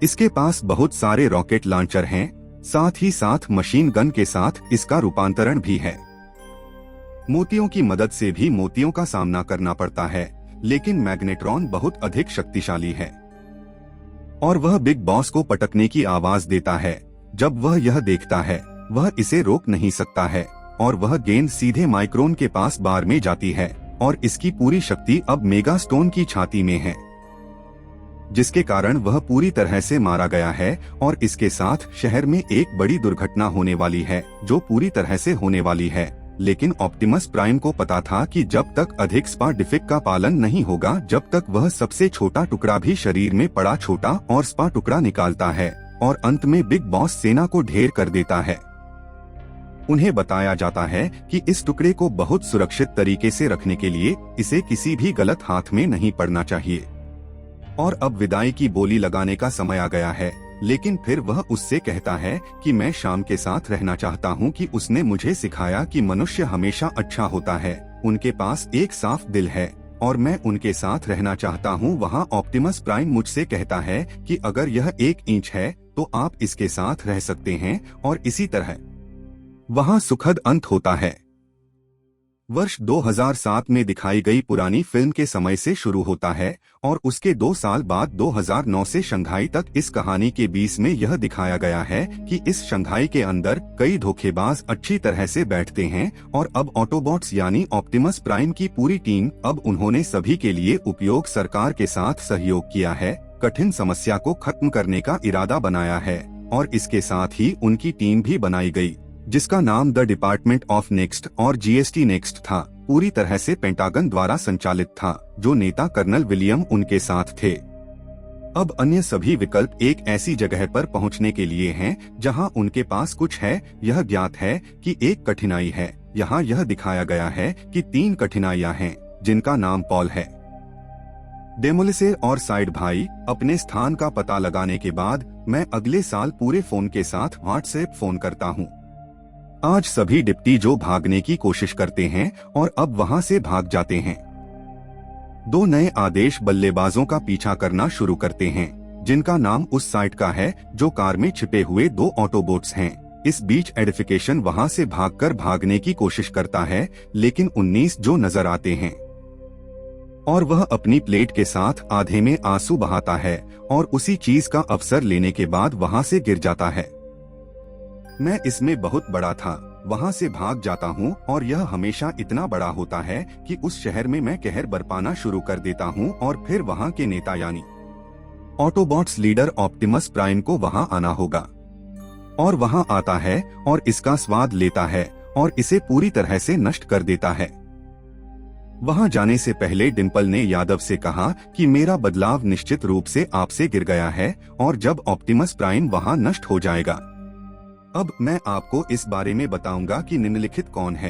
इसके पास बहुत सारे रॉकेट लॉन्चर हैं, साथ ही साथ मशीन गन के साथ इसका रूपांतरण भी है। मोतियों की मदद से भी मोतियों का सामना करना पड़ता है, लेकिन मैग्नेट्रॉन बहुत अधिक शक्तिशाली है और वह बिग बॉस को पटकने की आवाज देता है। जब वह यह देखता है वह इसे रोक नहीं सकता है और वह गेंद सीधे माइक्रोन के पास बार में जाती है और इसकी पूरी शक्ति अब मेगा स्टोन की छाती में है, जिसके कारण वह पूरी तरह से मारा गया है। और इसके साथ शहर में एक बड़ी दुर्घटना होने वाली है जो पूरी तरह से होने वाली है, लेकिन ऑप्टिमस प्राइम को पता था कि जब तक अधिक स्पा डिफेक्ट का पालन नहीं होगा, जब तक वह सबसे छोटा टुकड़ा भी शरीर में पड़ा छोटा और स्पा टुकड़ा निकालता है और अंत में बिग बॉस सेना को ढेर कर देता है। उन्हें बताया जाता है कि इस टुकड़े को बहुत सुरक्षित तरीके से रखने के लिए इसे किसी भी गलत हाथ में नहीं पड़ना चाहिए। और अब विदाई की बोली लगाने का समय आ गया है, लेकिन फिर वह उससे कहता है कि मैं शाम के साथ रहना चाहता हूं कि उसने मुझे सिखाया कि मनुष्य हमेशा अच्छा होता है, उनके पास एक साफ दिल है और मैं उनके साथ रहना चाहता हूं। वहां ऑप्टिमस प्राइम मुझसे कहता है कि अगर यह 1 इंच है तो आप इसके साथ रह सकते हैं और इसी तरह वहां सुखद अंत होता है। वर्ष 2007 में दिखाई गई पुरानी फिल्म के समय से शुरू होता है और उसके 2 साल बाद 2009 से शंघाई तक इस कहानी के बीच में यह दिखाया गया है कि इस शंघाई के अंदर कई धोखेबाज अच्छी तरह से बैठते हैं और अब ऑटोबॉट्स यानी ऑप्टिमस प्राइम की पूरी टीम, अब उन्होंने सभी के लिए उपयोग सरकार के साथ सहयोग किया है, कठिन समस्या को खत्म करने का इरादा बनाया है और इसके साथ ही उनकी टीम भी बनाई गई जिसका नाम द डिपार्टमेंट ऑफ नेक्स्ट और जीएसटी नेक्स्ट था। पूरी तरह से पेंटागन द्वारा संचालित था, जो नेता कर्नल विलियम उनके साथ थे। अब अन्य सभी विकल्प एक ऐसी जगह पर पहुंचने के लिए हैं जहां उनके पास कुछ है। यह ज्ञात है कि एक कठिनाई है। यहाँ यह दिखाया गया है कि 3 कठिनाइयां हैं जिनका नाम पॉल है। डेमोलिसे और साइड भाई अपने स्थान का पता लगाने के बाद मैं अगले साल पूरे फोन के साथ व्हाट्सएप फोन करता हूँ। आज सभी डिप्टी जो भागने की कोशिश करते हैं और अब वहां से भाग जाते हैं। 2 नए आदेश बल्लेबाजों का पीछा करना शुरू करते हैं जिनका नाम उस साइट का है जो कार में छिपे हुए 2 ऑटोबोट्स हैं। इस बीच एडिफिकेशन वहां से भागकर भागने की कोशिश करता है, लेकिन 19 जो नजर आते हैं और वह अपनी प्लेट के साथ आधे में आंसू बहाता है और उसी चीज का अवसर लेने के बाद वहां से गिर जाता है। मैं इसमें बहुत बड़ा था, वहां से भाग जाता हूं और यह हमेशा इतना बड़ा होता है कि उस शहर में मैं कहर बरपाना शुरू कर देता हूं और फिर वहां के नेता यानी ऑटोबॉट्स लीडर ऑप्टिमस प्राइम को वहां आना होगा। और वहां आता है और इसका स्वाद लेता है और इसे पूरी तरह से नष्ट कर देता है। वहां जाने से पहले डिम्पल ने यादव से कहा कि मेरा बदलाव निश्चित रूप से आपसे गिर गया है और जब ऑप्टिमस प्राइम वहां नष्ट हो जाएगा। अब मैं आपको इस बारे में बताऊंगा कि निम्नलिखित कौन है।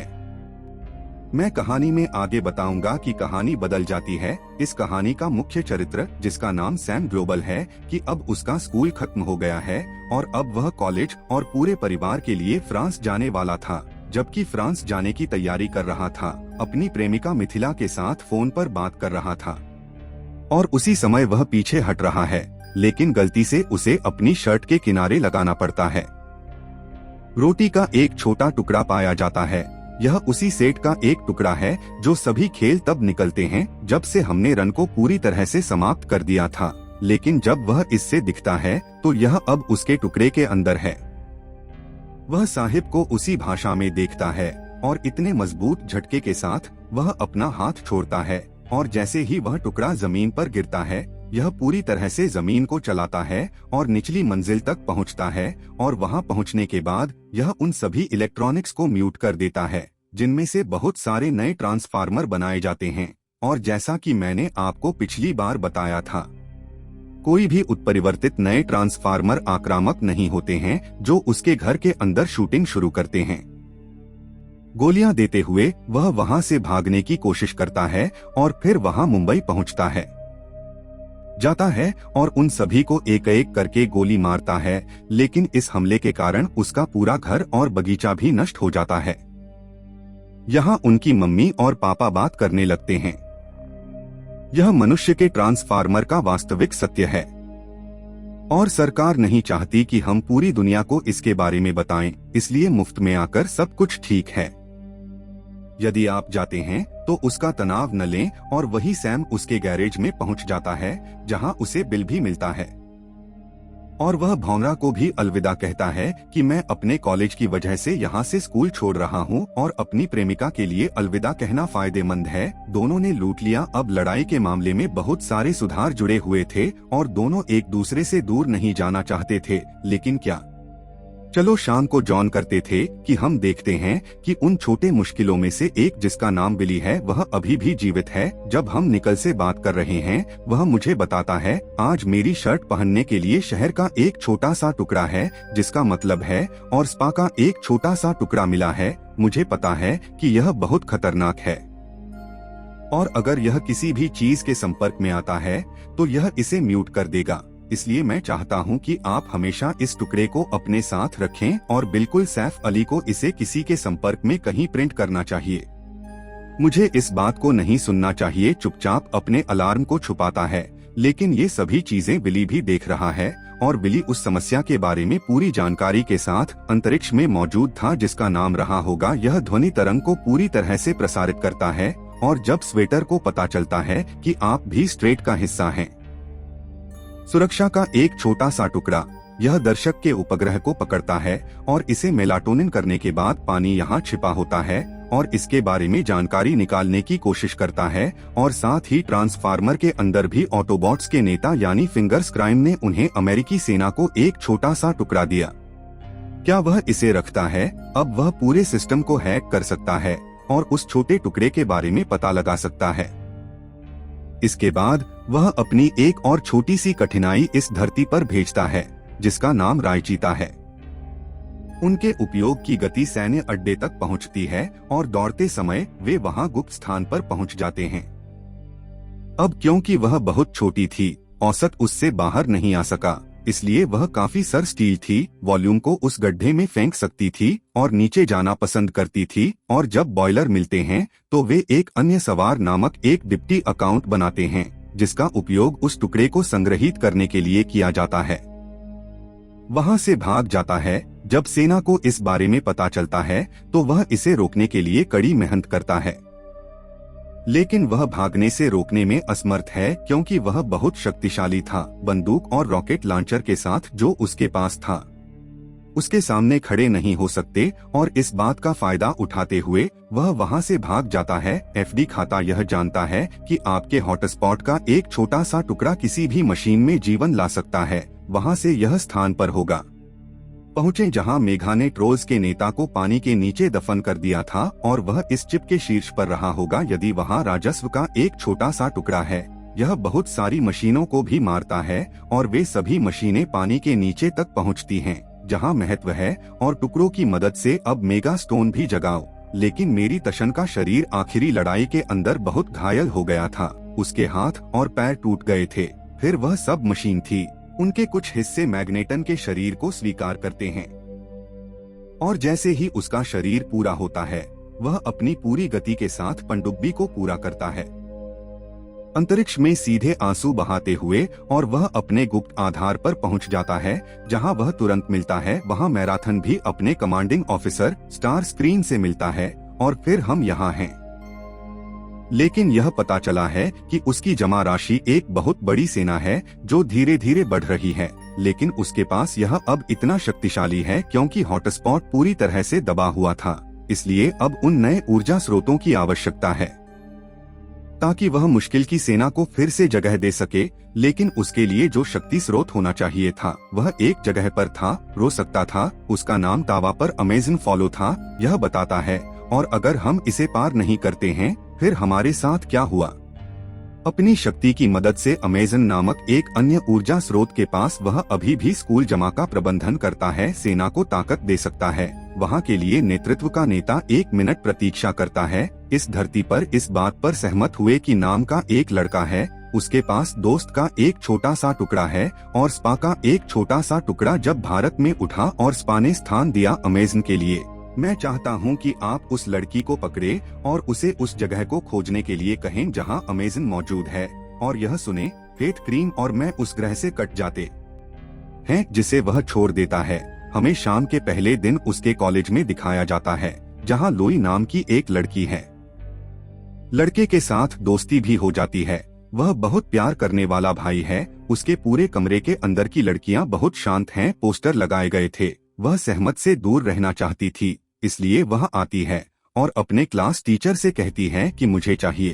मैं कहानी में आगे बताऊंगा कि कहानी बदल जाती है। इस कहानी का मुख्य चरित्र, जिसका नाम सैम ग्लोबल है, कि अब उसका स्कूल खत्म हो गया है और अब वह कॉलेज और पूरे परिवार के लिए फ्रांस जाने वाला था। जबकि फ्रांस जाने की तैयारी कर रहा था, अपनी प्रेमिका मिथिला के साथ फोन पर बात कर रहा था और उसी समय वह पीछे हट रहा है, लेकिन गलती से उसे अपनी शर्ट के किनारे लगाना पड़ता है। रोटी का एक छोटा टुकड़ा पाया जाता है। यह उसी सेट का एक टुकड़ा है जो सभी खेल तब निकलते हैं जब से हमने रन को पूरी तरह से समाप्त कर दिया था, लेकिन जब वह इससे दिखता है तो यह अब उसके टुकड़े के अंदर है। वह साहिब को उसी भाषा में देखता है और इतने मजबूत झटके के साथ वह अपना हाथ छोड़ता है और जैसे ही वह टुकड़ा जमीन पर गिरता है, यह पूरी तरह से जमीन को चलाता है और निचली मंजिल तक पहुंचता है और वहां पहुंचने के बाद यह उन सभी इलेक्ट्रॉनिक्स को म्यूट कर देता है जिनमें से बहुत सारे नए ट्रांसफार्मर बनाए जाते हैं। और जैसा कि मैंने आपको पिछली बार बताया था, कोई भी उत्परिवर्तित नए ट्रांसफार्मर आक्रामक नहीं होते हैं जो उसके घर के अंदर शूटिंग शुरू करते हैं। गोलियां देते हुए वह वहां से भागने की कोशिश करता है और फिर वहां मुंबई पहुंचता है, जाता है और उन सभी को एक एक करके गोली मारता है, लेकिन इस हमले के कारण उसका पूरा घर और बगीचा भी नष्ट हो जाता है। यहाँ उनकी मम्मी और पापा बात करने लगते हैं। यह मनुष्य के ट्रांसफार्मर का वास्तविक सत्य है और सरकार नहीं चाहती कि हम पूरी दुनिया को इसके बारे में बताएं, इसलिए मुफ्त में आकर सब कुछ ठीक है। यदि आप जाते हैं तो उसका तनाव न लें और वही सैम उसके गैरेज में पहुंच जाता है जहां उसे बिल भी मिलता है और वह भौंरा को भी अलविदा कहता है कि मैं अपने कॉलेज की वजह से यहाँ से स्कूल छोड़ रहा हूँ और अपनी प्रेमिका के लिए अलविदा कहना फायदेमंद है। दोनों ने लूट लिया। अब लड़ाई के मामले में बहुत सारे सुधार जुड़े हुए थे और दोनों एक दूसरे से दूर नहीं जाना चाहते थे, लेकिन क्या? चलो शाम को जॉन करते थे कि हम देखते हैं कि उन छोटे मुश्किलों में से एक जिसका नाम बिली है वह अभी भी जीवित है। जब हम निकल से बात कर रहे हैं वह मुझे बताता है, आज मेरी शर्ट पहनने के लिए शहर का एक छोटा सा टुकड़ा है, जिसका मतलब है और स्पा का एक छोटा सा टुकड़ा मिला है। मुझे पता है कि यह बहुत खतरनाक है और अगर यह किसी भी चीज के संपर्क में आता है तो यह इसे म्यूट कर देगा। इसलिए मैं चाहता हूं कि आप हमेशा इस टुकड़े को अपने साथ रखें और बिल्कुल सैफ अली को इसे किसी के संपर्क में कहीं प्रिंट करना चाहिए। मुझे इस बात को नहीं सुनना चाहिए। चुपचाप अपने अलार्म को छुपाता है, लेकिन ये सभी चीजें बिली भी देख रहा है और बिली उस समस्या के बारे में पूरी जानकारी के साथ अंतरिक्ष में मौजूद था जिसका नाम रहा होगा। यह ध्वनि तरंग को पूरी तरह से प्रसारित करता है और जब स्वेटर को पता चलता है कि आप भी स्ट्रेट का हिस्सा हैं। सुरक्षा का एक छोटा सा टुकड़ा यह दर्शक के उपग्रह को पकड़ता है और इसे मेलाटोनिन करने के बाद पानी यहाँ छिपा होता है और इसके बारे में जानकारी निकालने की कोशिश करता है और साथ ही ट्रांसफार्मर के अंदर भी ऑटोबॉट्स के नेता यानी फिंगर्स क्राइम ने उन्हें अमेरिकी सेना को एक छोटा सा टुकड़ा दिया। क्या वह इसे रखता है? अब वह पूरे सिस्टम को हैक कर सकता है और उस छोटे टुकड़े के बारे में पता लगा सकता है। इसके बाद वह अपनी एक और छोटी सी कठिनाई इस धरती पर भेजता है जिसका नाम रायचीता है। उनके उपयोग की गति सैन्य अड्डे तक पहुंचती है और दौड़ते समय वे वहां गुप्त स्थान पर पहुंच जाते हैं। अब क्योंकि वह बहुत छोटी थी, औसत उससे बाहर नहीं आ सका, इसलिए वह काफी सर स्टील थी, वॉल्यूम को उस गड्ढे में फेंक सकती थी और नीचे जाना पसंद करती थी। और जब बॉयलर मिलते हैं तो वे एक अन्य सवार नामक एक डिप्टी अकाउंट बनाते हैं जिसका उपयोग उस टुकड़े को संग्रहित करने के लिए किया जाता है। वहां से भाग जाता है। जब सेना को इस बारे में पता चलता है तो वह इसे रोकने के लिए कड़ी मेहनत करता है, लेकिन वह भागने से रोकने में असमर्थ है क्योंकि वह बहुत शक्तिशाली था। बंदूक और रॉकेट लॉन्चर के साथ जो उसके पास था उसके सामने खड़े नहीं हो सकते और इस बात का फायदा उठाते हुए वह वहां से भाग जाता है। एफडी खाता यह जानता है कि आपके हॉटस्पॉट का एक छोटा सा टुकड़ा किसी भी मशीन में जीवन ला सकता है। वहां से यह स्थान पर होगा पहुंचे जहां मेघा ने ट्रोल्स के नेता को पानी के नीचे दफन कर दिया था और वह इस चिप के शीर्ष पर रहा होगा। यदि वहां राजस्व का एक छोटा सा टुकड़ा है, यह बहुत सारी मशीनों को भी मारता है और वे सभी मशीनें पानी के नीचे तक पहुंचती हैं जहां महत्व है और टुकड़ों की मदद से अब मेगा स्टोन भी जगाओ। लेकिन मेरी तशन का शरीर आखिरी लड़ाई के अंदर बहुत घायल हो गया था। उसके हाथ और पैर टूट गए थे। फिर वह सब मशीन थी। उनके कुछ हिस्से मैग्नेटन के शरीर को स्वीकार करते हैं और जैसे ही उसका शरीर पूरा होता है वह अपनी पूरी गति के साथ पनडुब्बी को पूरा करता है, अंतरिक्ष में सीधे आंसू बहाते हुए, और वह अपने गुप्त आधार पर पहुंच जाता है जहां वह तुरंत मिलता है। वहां मैराथन भी अपने कमांडिंग ऑफिसर स्टार स्क्रीन से मिलता है और फिर हम यहाँ हैं। लेकिन यह पता चला है कि उसकी जमा राशि एक बहुत बड़ी सेना है जो धीरे धीरे बढ़ रही है, लेकिन उसके पास यह अब इतना शक्तिशाली है क्योंकि हॉटस्पॉट पूरी तरह से दबा हुआ था। इसलिए अब उन नए ऊर्जा स्रोतों की आवश्यकता है ताकि वह मुश्किल की सेना को फिर से जगह दे सके। लेकिन उसके लिए जो शक्ति स्रोत होना चाहिए था वह एक जगह पर था, रो सकता था। उसका नाम तावा पर अमेजन फॉलो था। यह बताता है और अगर हम इसे पार नहीं करते हैं फिर हमारे साथ क्या हुआ। अपनी शक्ति की मदद से अमेज़न नामक एक अन्य ऊर्जा स्रोत के पास वह अभी भी स्कूल जमा का प्रबंधन करता है, सेना को ताकत दे सकता है। वहाँ के लिए नेतृत्व का नेता 1 मिनट प्रतीक्षा करता है। इस धरती पर इस बात पर सहमत हुए कि नाम का एक लड़का है, उसके पास दोस्त का एक छोटा सा टुकड़ा है और स्पा का एक छोटा सा टुकड़ा जब भारत में उठा और स्पा ने स्थान दिया अमेज़न के लिए। मैं चाहता हूं कि आप उस लड़की को पकड़े और उसे उस जगह को खोजने के लिए कहें जहां अमेज़न मौजूद है, और यह सुने, फेथ क्रीम और मैं उस ग्रह से कट जाते हैं जिसे वह छोड़ देता है। हमें शाम के पहले दिन उसके कॉलेज में दिखाया जाता है, जहां लोई नाम की एक लड़की है। लड़के के साथ दोस्ती भी हो जाती है। वह बहुत प्यार करने वाला भाई है। उसके पूरे कमरे के अंदर की लड़कियां बहुत शांत हैं। पोस्टर लगाए गए थे। वह सहमत से दूर रहना चाहती थी, इसलिए वह आती है और अपने क्लास टीचर से कहती है कि मुझे चाहिए।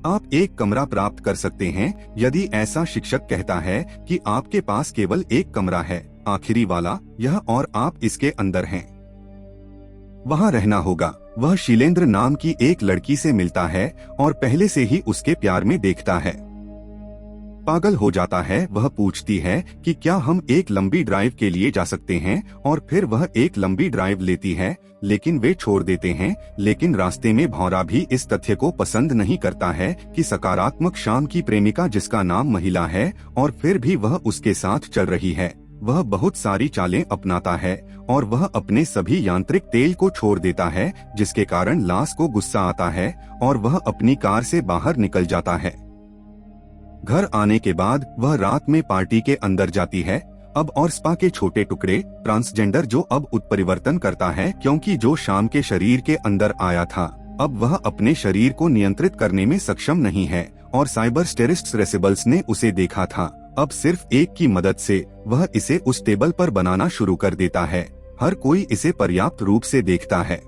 आप एक कमरा प्राप्त कर सकते हैं यदि ऐसा शिक्षक कहता है कि आपके पास केवल एक कमरा है, आखिरी वाला, यह, और आप इसके अंदर हैं। वहाँ रहना होगा। वह शीलेंद्र नाम की एक लड़की से मिलता है और पहले से ही उसके प्यार में देखता है। पागल हो जाता है। वह पूछती है कि क्या हम एक लंबी ड्राइव के लिए जा सकते हैं, और फिर वह एक लंबी ड्राइव लेती है, लेकिन वे छोड़ देते हैं। लेकिन रास्ते में भौरा भी इस तथ्य को पसंद नहीं करता है कि सकारात्मक शाम की प्रेमिका जिसका नाम महिला है और फिर भी वह उसके साथ चल रही है। वह बहुत सारी चालें अपनाता है और वह अपने सभी यांत्रिक तेल को छोड़ देता है, जिसके कारण लास को गुस्सा आता है और वह अपनी कार से बाहर निकल जाता है। घर आने के बाद वह रात में पार्टी के अंदर जाती है। अब और स्पा के छोटे टुकड़े, ट्रांसजेंडर जो अब उत्परिवर्तन करता है क्योंकि जो शाम के शरीर के अंदर आया था, अब वह अपने शरीर को नियंत्रित करने में सक्षम नहीं है और साइबर स्टेरिस्ट्स रेसिबल्स ने उसे देखा था। अब सिर्फ एक की मदद से वह इसे उस टेबल पर बनाना शुरू कर देता है। हर कोई इसे पर्याप्त रूप से देखता है।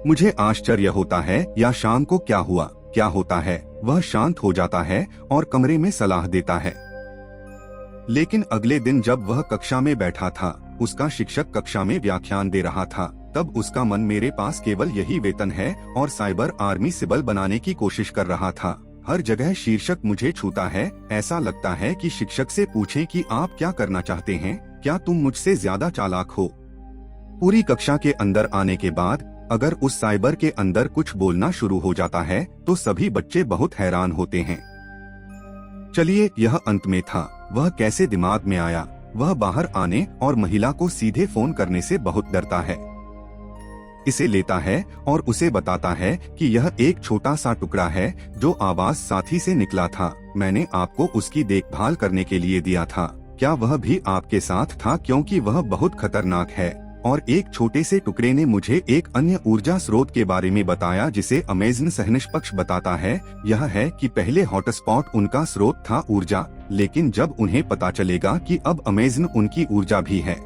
मुझे आश्चर्य होता है या शाम को क्या हुआ, क्या होता है। वह शांत हो जाता है और कमरे में सलाह देता है। लेकिन अगले दिन जब वह कक्षा में बैठा था, उसका शिक्षक कक्षा में व्याख्यान दे रहा था, तब उसका मन मेरे पास केवल यही वेतन है और साइबर आर्मी सिबल बनाने की कोशिश कर रहा था। हर जगह शीर्षक मुझे छूता है। ऐसा लगता है कि शिक्षक से पूछें कि आप क्या करना चाहते हैं, क्या तुम मुझसे ज्यादा चालाक हो। पूरी कक्षा के अंदर आने के बाद अगर उस साइबर के अंदर कुछ बोलना शुरू हो जाता है तो सभी बच्चे बहुत हैरान होते हैं। चलिए, यह अंत में था। वह कैसे दिमाग में आया। वह बाहर आने और महिला को सीधे फोन करने से बहुत डरता है। इसे लेता है और उसे बताता है कि यह एक छोटा सा टुकड़ा है जो आवाज साथी से निकला था। मैंने आपको उसकी देखभाल करने के लिए दिया था। क्या वह भी आपके साथ था, क्योंकि वह बहुत खतरनाक है। और एक छोटे से टुकड़े ने मुझे एक अन्य ऊर्जा स्रोत के बारे में बताया जिसे अमेज़न सहनिष्पक्ष बताता है। यह है कि पहले हॉटस्पॉट उनका स्रोत था ऊर्जा, लेकिन जब उन्हें पता चलेगा कि अब अमेज़न उनकी ऊर्जा भी है,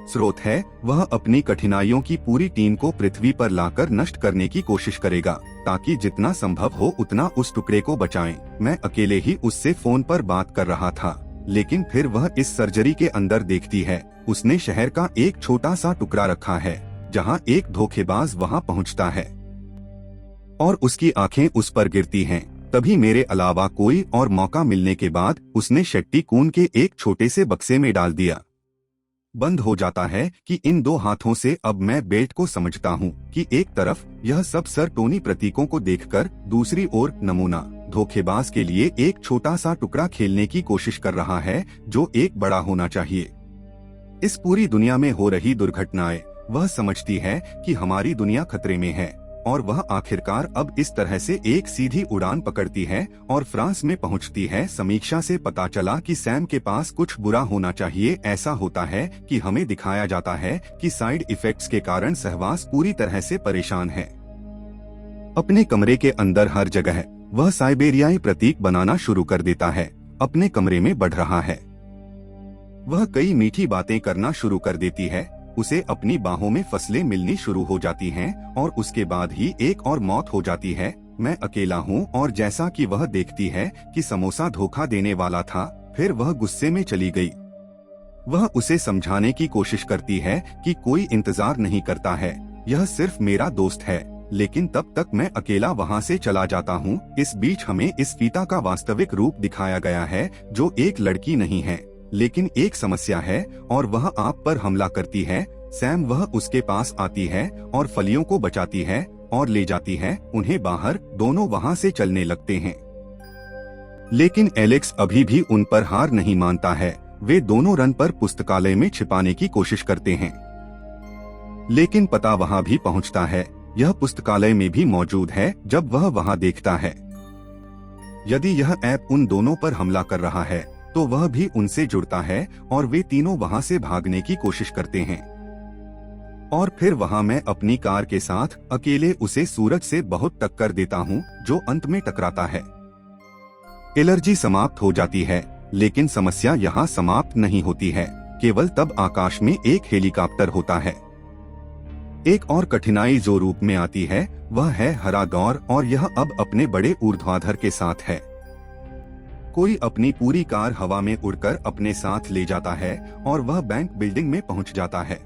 स्रोत है, वह अपनी कठिनाइयों की पूरी टीम को पृथ्वी पर लाकर नष्ट करने की कोशिश करेगा ताकि जितना संभव हो उतना उस टुकड़े को बचाएं। मैं अकेले ही उससे फोन पर बात कर रहा था, लेकिन फिर वह इस सर्जरी के अंदर देखती है। उसने शहर का एक छोटा सा टुकड़ा रखा है जहां एक धोखेबाज वहां पहुंचता है और उसकी आंखें उस पर गिरती हैं। तभी मेरे अलावा कोई और मौका मिलने के बाद उसने शेट्टी कून के एक छोटे से बक्से में डाल दिया। बंद हो जाता है कि इन दो हाथों से अब मैं बेल्ट को समझता हूँ कि एक तरफ यह सब सर टोनी प्रतीकों को देखकर, दूसरी ओर नमूना धोखेबाज के लिए एक छोटा सा टुकड़ा खेलने की कोशिश कर रहा है जो एक बड़ा होना चाहिए। इस पूरी दुनिया में हो रही दुर्घटनाएं, वह समझती है कि हमारी दुनिया खतरे में है और वह आखिरकार अब इस तरह से एक सीधी उड़ान पकड़ती है और फ्रांस में पहुंचती है। समीक्षा से पता चला कि सैम के पास कुछ बुरा होना चाहिए। ऐसा होता है कि हमें दिखाया जाता है कि साइड इफेक्ट्स के कारण सहवास पूरी तरह से परेशान है। अपने कमरे के अंदर हर जगह वह साइबेरियाई प्रतीक बनाना शुरू कर देता है। अपने कमरे में बढ़ रहा है। वह कई मीठी बातें करना शुरू कर देती है। उसे अपनी बाहों में फसलें मिलनी शुरू हो जाती हैं और उसके बाद ही एक और मौत हो जाती है। मैं अकेला हूँ और जैसा कि वह देखती है कि समोसा धोखा देने वाला था, फिर वह गुस्से में चली गई। वह उसे समझाने की कोशिश करती है कि कोई इंतजार नहीं करता है, यह सिर्फ मेरा दोस्त है। लेकिन तब तक मैं अकेला वहाँ से चला जाता हूँ। इस बीच हमें इस फीता का वास्तविक रूप दिखाया गया है, जो एक लड़की नहीं है, लेकिन एक समस्या है, और वह आप पर हमला करती है। सैम वह उसके पास आती है और फलियों को बचाती है और ले जाती है उन्हें बाहर। दोनों वहाँ से चलने लगते हैं, लेकिन एलेक्स अभी भी उन पर हार नहीं मानता है। वे दोनों रन पर पुस्तकालय में छिपाने की कोशिश करते हैं, लेकिन पता वहाँ भी पहुँचता है। यह पुस्तकालय में भी मौजूद है। जब वह वहाँ देखता है, यदि यह ऐप उन दोनों पर हमला कर रहा है, तो वह भी उनसे जुड़ता है और वे तीनों वहाँ से भागने की कोशिश करते हैं। और फिर वहाँ मैं अपनी कार के साथ अकेले उसे सूरज से बहुत टक्कर देता हूँ, जो अंत में टकराता है। एलर्जी समाप्त हो जाती है, लेकिन समस्या यहाँ समाप्त नहीं होती है। केवल तब आकाश में एक हेलीकॉप्टर होता है। एक और कठिनाई जो रूप में आती है वह है हरा दौर, और यह अब अपने बड़े ऊर्ध्वाधर के साथ है। कोई अपनी पूरी कार हवा में उड़कर अपने साथ ले जाता है और वह बैंक बिल्डिंग में पहुंच जाता है,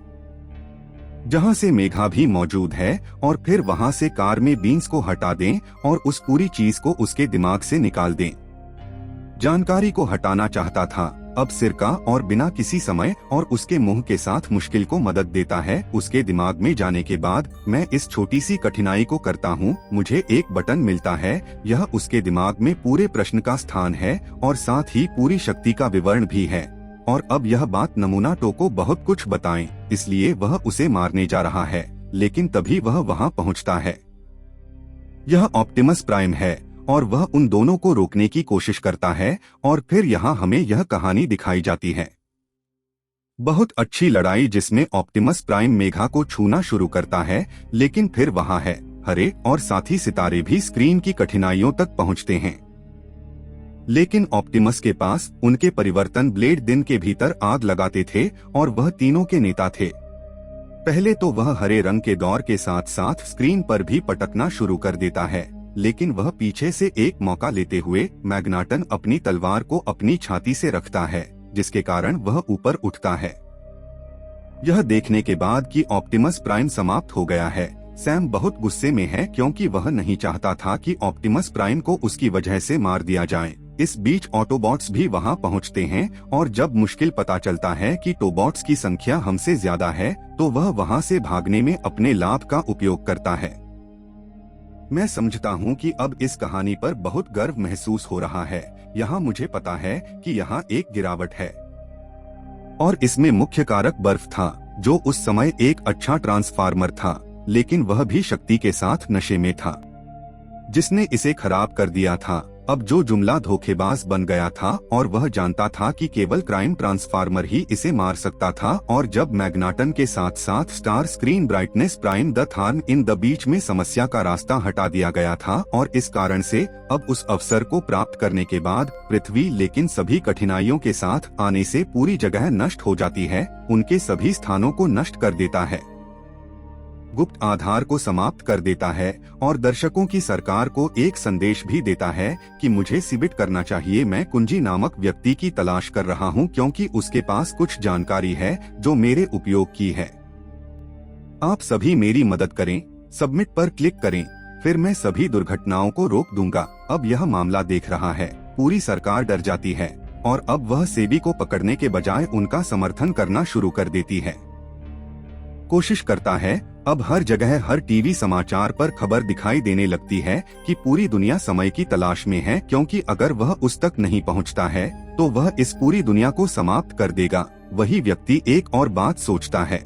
जहां से मेघा भी मौजूद है। और फिर वहां से कार में बीन्स को हटा दें और उस पूरी चीज को उसके दिमाग से निकाल दें। जानकारी को हटाना चाहता था अब सिरका, और बिना किसी समय और उसके मुंह के साथ मुश्किल को मदद देता है। उसके दिमाग में जाने के बाद मैं इस छोटी सी कठिनाई को करता हूँ। मुझे एक बटन मिलता है। यह उसके दिमाग में पूरे प्रश्न का स्थान है और साथ ही पूरी शक्ति का विवरण भी है। और अब यह बात नमूना टो को बहुत कुछ बताएं, इसलिए वह उसे मारने जा रहा है, लेकिन तभी वह वहाँ पहुँचता है। यह ऑप्टिमस प्राइम है और वह उन दोनों को रोकने की कोशिश करता है। और फिर यहाँ हमें यह कहानी दिखाई जाती है। बहुत अच्छी लड़ाई जिसमें ऑप्टिमस प्राइम मेघा को छूना शुरू करता है, लेकिन फिर वहाँ है हरे और साथी सितारे भी स्क्रीन की कठिनाइयों तक पहुँचते हैं। लेकिन ऑप्टिमस के पास उनके परिवर्तन ब्लेड दिन के भीतर आग लगाते थे और वह तीनों के नेता थे। पहले तो वह हरे रंग के दौर के साथ साथ स्क्रीन पर भी पटकना शुरू कर देता है, लेकिन वह पीछे से एक मौका लेते हुए मैग्नाटन अपनी तलवार को अपनी छाती से रखता है, जिसके कारण वह ऊपर उठता है। यह देखने के बाद कि ऑप्टिमस प्राइम समाप्त हो गया है, सैम बहुत गुस्से में है क्योंकि वह नहीं चाहता था कि ऑप्टिमस प्राइम को उसकी वजह से मार दिया जाए। इस बीच ऑटोबॉट्स भी वहां पहुंचते हैं और जब मुश्किल पता चलता है कि टोबॉट्स की संख्या हमसे ज्यादा है, तो वह वहां से भागने में अपने लाभ का उपयोग करता है। मैं समझता हूं कि अब इस कहानी पर बहुत गर्व महसूस हो रहा है। यहाँ मुझे पता है कि यहाँ एक गिरावट है, और इसमें मुख्य कारक बर्फ था, जो उस समय एक अच्छा ट्रांसफार्मर था, लेकिन वह भी शक्ति के साथ नशे में था, जिसने इसे खराब कर दिया था। अब जो जुमला धोखेबाज बन गया था, और वह जानता था कि केवल क्राइम ट्रांसफार्मर ही इसे मार सकता था। और जब मैग्नाटन के साथ साथ star screen brightness prime the thorn in the beach में समस्या का रास्ता हटा दिया गया था, और इस कारण से अब उस अवसर को प्राप्त करने के बाद पृथ्वी लेकिन सभी कठिनाइयों के साथ आने से पूरी जगह नष्ट हो जाती है, उनके सभी स्थानों को नष्ट कर देता है, गुप्त आधार को समाप्त कर देता है, और दर्शकों की सरकार को एक संदेश भी देता है कि मुझे सिबिट करना चाहिए। मैं कुंजी नामक व्यक्ति की तलाश कर रहा हूं क्योंकि उसके पास कुछ जानकारी है जो मेरे उपयोग की है। आप सभी मेरी मदद करें, सबमिट पर क्लिक करें, फिर मैं सभी दुर्घटनाओं को रोक दूंगा। अब यह मामला देख रहा है, पूरी सरकार डर जाती है और अब वह सेबी को पकड़ने के बजाय उनका समर्थन करना शुरू कर देती है। कोशिश करता है। अब हर जगह हर टीवी समाचार पर खबर दिखाई देने लगती है कि पूरी दुनिया समय की तलाश में है, क्योंकि अगर वह उस तक नहीं पहुंचता है तो वह इस पूरी दुनिया को समाप्त कर देगा। वही व्यक्ति एक और बात सोचता है,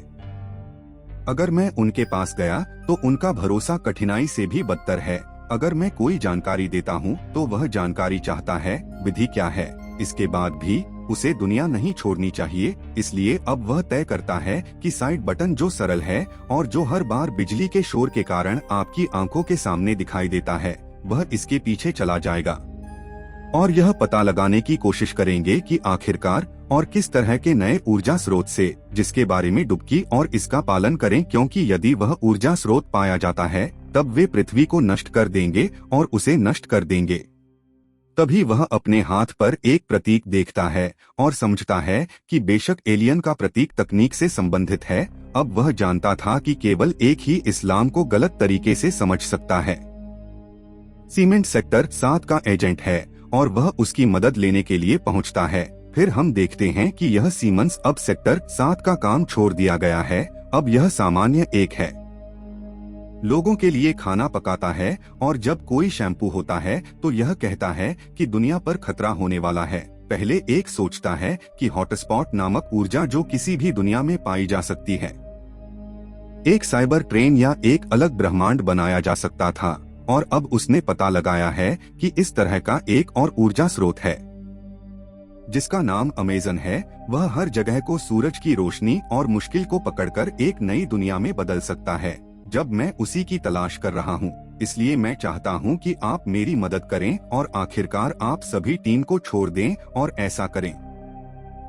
अगर मैं उनके पास गया तो उनका भरोसा कठिनाई से भी बदतर है। अगर मैं कोई जानकारी देता हूँ तो वह जानकारी चाहता है, विधि क्या है। इसके बाद भी उसे दुनिया नहीं छोड़नी चाहिए, इसलिए अब वह तय करता है कि साइड बटन जो सरल है और जो हर बार बिजली के शोर के कारण आपकी आंखों के सामने दिखाई देता है, वह इसके पीछे चला जाएगा और यह पता लगाने की कोशिश करेंगे कि आखिरकार और किस तरह के नए ऊर्जा स्रोत से, जिसके बारे में डुबकी और इसका पालन करें, क्योंकि यदि वह ऊर्जा स्रोत पाया जाता है तब वे पृथ्वी को नष्ट कर देंगे और उसे नष्ट कर देंगे। तभी वह अपने हाथ पर एक प्रतीक देखता है और समझता है कि बेशक एलियन का प्रतीक तकनीक से संबंधित है, अब वह जानता था कि केवल एक ही इस्लाम को गलत तरीके से समझ सकता है। सीमेंट सेक्टर 7 का एजेंट है और वह उसकी मदद लेने के लिए पहुंचता है। फिर हम देखते हैं कि यह सीमंस अब सेक्टर 7 का काम छोड़ दिया गया है, अब यह सामान्य एक है। लोगों के लिए खाना पकाता है और जब कोई शैम्पू होता है तो यह कहता है कि दुनिया पर खतरा होने वाला है। पहले एक सोचता है कि हॉटस्पॉट नामक ऊर्जा जो किसी भी दुनिया में पाई जा सकती है, एक साइबर ट्रेन या एक अलग ब्रह्मांड बनाया जा सकता था, और अब उसने पता लगाया है कि इस तरह का एक और ऊर्जा स्रोत है जिसका नाम अमेज़न है। वह हर जगह को सूरज की रोशनी और मुश्किल को पकड़कर एक नई दुनिया में बदल सकता है। जब मैं उसी की तलाश कर रहा हूँ, इसलिए मैं चाहता हूँ कि आप मेरी मदद करें और आखिरकार आप सभी टीम को छोड़ दें और ऐसा करें।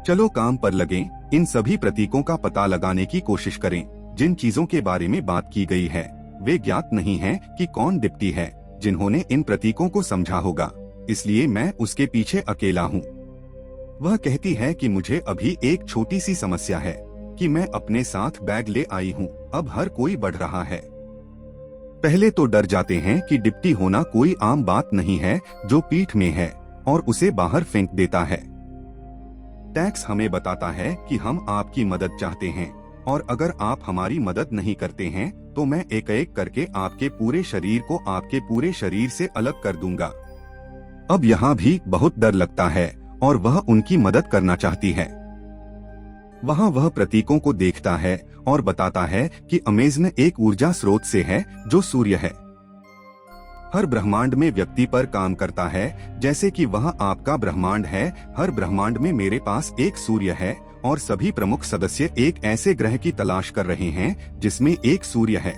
चलो काम पर लगें, इन सभी प्रतीकों का पता लगाने की कोशिश करें। जिन चीजों के बारे में बात की गई है वे ज्ञात नहीं है कि कौन डिप्टी है जिन्होंने इन प्रतीकों को समझा होगा, इसलिए मैं उसके पीछे अकेला हूँ। वह कहती है कि मुझे अभी एक छोटी सी समस्या है कि मैं अपने साथ बैग ले आई हूँ। अब हर कोई बढ़ रहा है। पहले तो डर जाते हैं कि डिप्टी होना कोई आम बात नहीं है जो पीठ में है और उसे बाहर फेंक देता है। टैक्स हमें बताता है कि हम आपकी मदद चाहते हैं और अगर आप हमारी मदद नहीं करते हैं तो मैं एक एक करके आपके पूरे शरीर को आपके पूरे शरीर से अलग कर दूंगा। अब यहाँ भी बहुत डर लगता है और वह उनकी मदद करना चाहती है। वहाँ वह प्रतीकों को देखता है और बताता है कि अमेज़न एक ऊर्जा स्रोत से है जो सूर्य है। हर ब्रह्मांड में व्यक्ति पर काम करता है, जैसे कि वह आपका ब्रह्मांड है। हर ब्रह्मांड में मेरे पास एक सूर्य है और सभी प्रमुख सदस्य एक ऐसे ग्रह की तलाश कर रहे हैं जिसमें एक सूर्य है,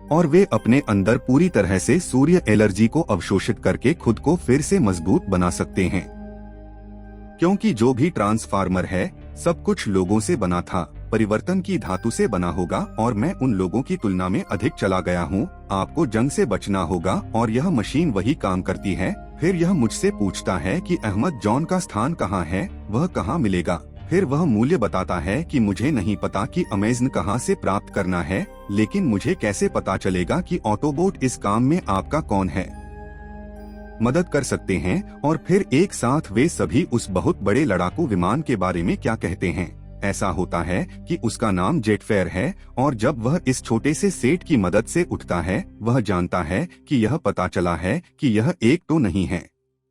और वे अपने अंदर पूरी तरह से सूर्य एनर्जी को अवशोषित करके खुद को फिर से मजबूत बना सकते हैं। क्योंकि जो भी ट्रांसफार्मर है सब कुछ लोगों से बना था, परिवर्तन की धातु से बना होगा और मैं उन लोगों की तुलना में अधिक चला गया हूँ। आपको जंग से बचना होगा और यह मशीन वही काम करती है। फिर यह मुझसे पूछता है कि अहमद जॉन का स्थान कहाँ है, वह कहाँ मिलेगा। फिर वह मूल्य बताता है कि मुझे नहीं पता कि अमेज़न कहाँ से प्राप्त करना है, लेकिन मुझे कैसे पता चलेगा कि ऑटोबोट इस काम में आपका कौन है, मदद कर सकते हैं। और फिर एक साथ वे सभी उस बहुत बड़े लड़ाकू विमान के बारे में क्या कहते हैं। ऐसा होता है कि उसका नाम जेटफेयर है और जब वह इस छोटे से सेट की मदद से उठता है वह जानता है कि यह पता चला है कि यह एक तो नहीं है।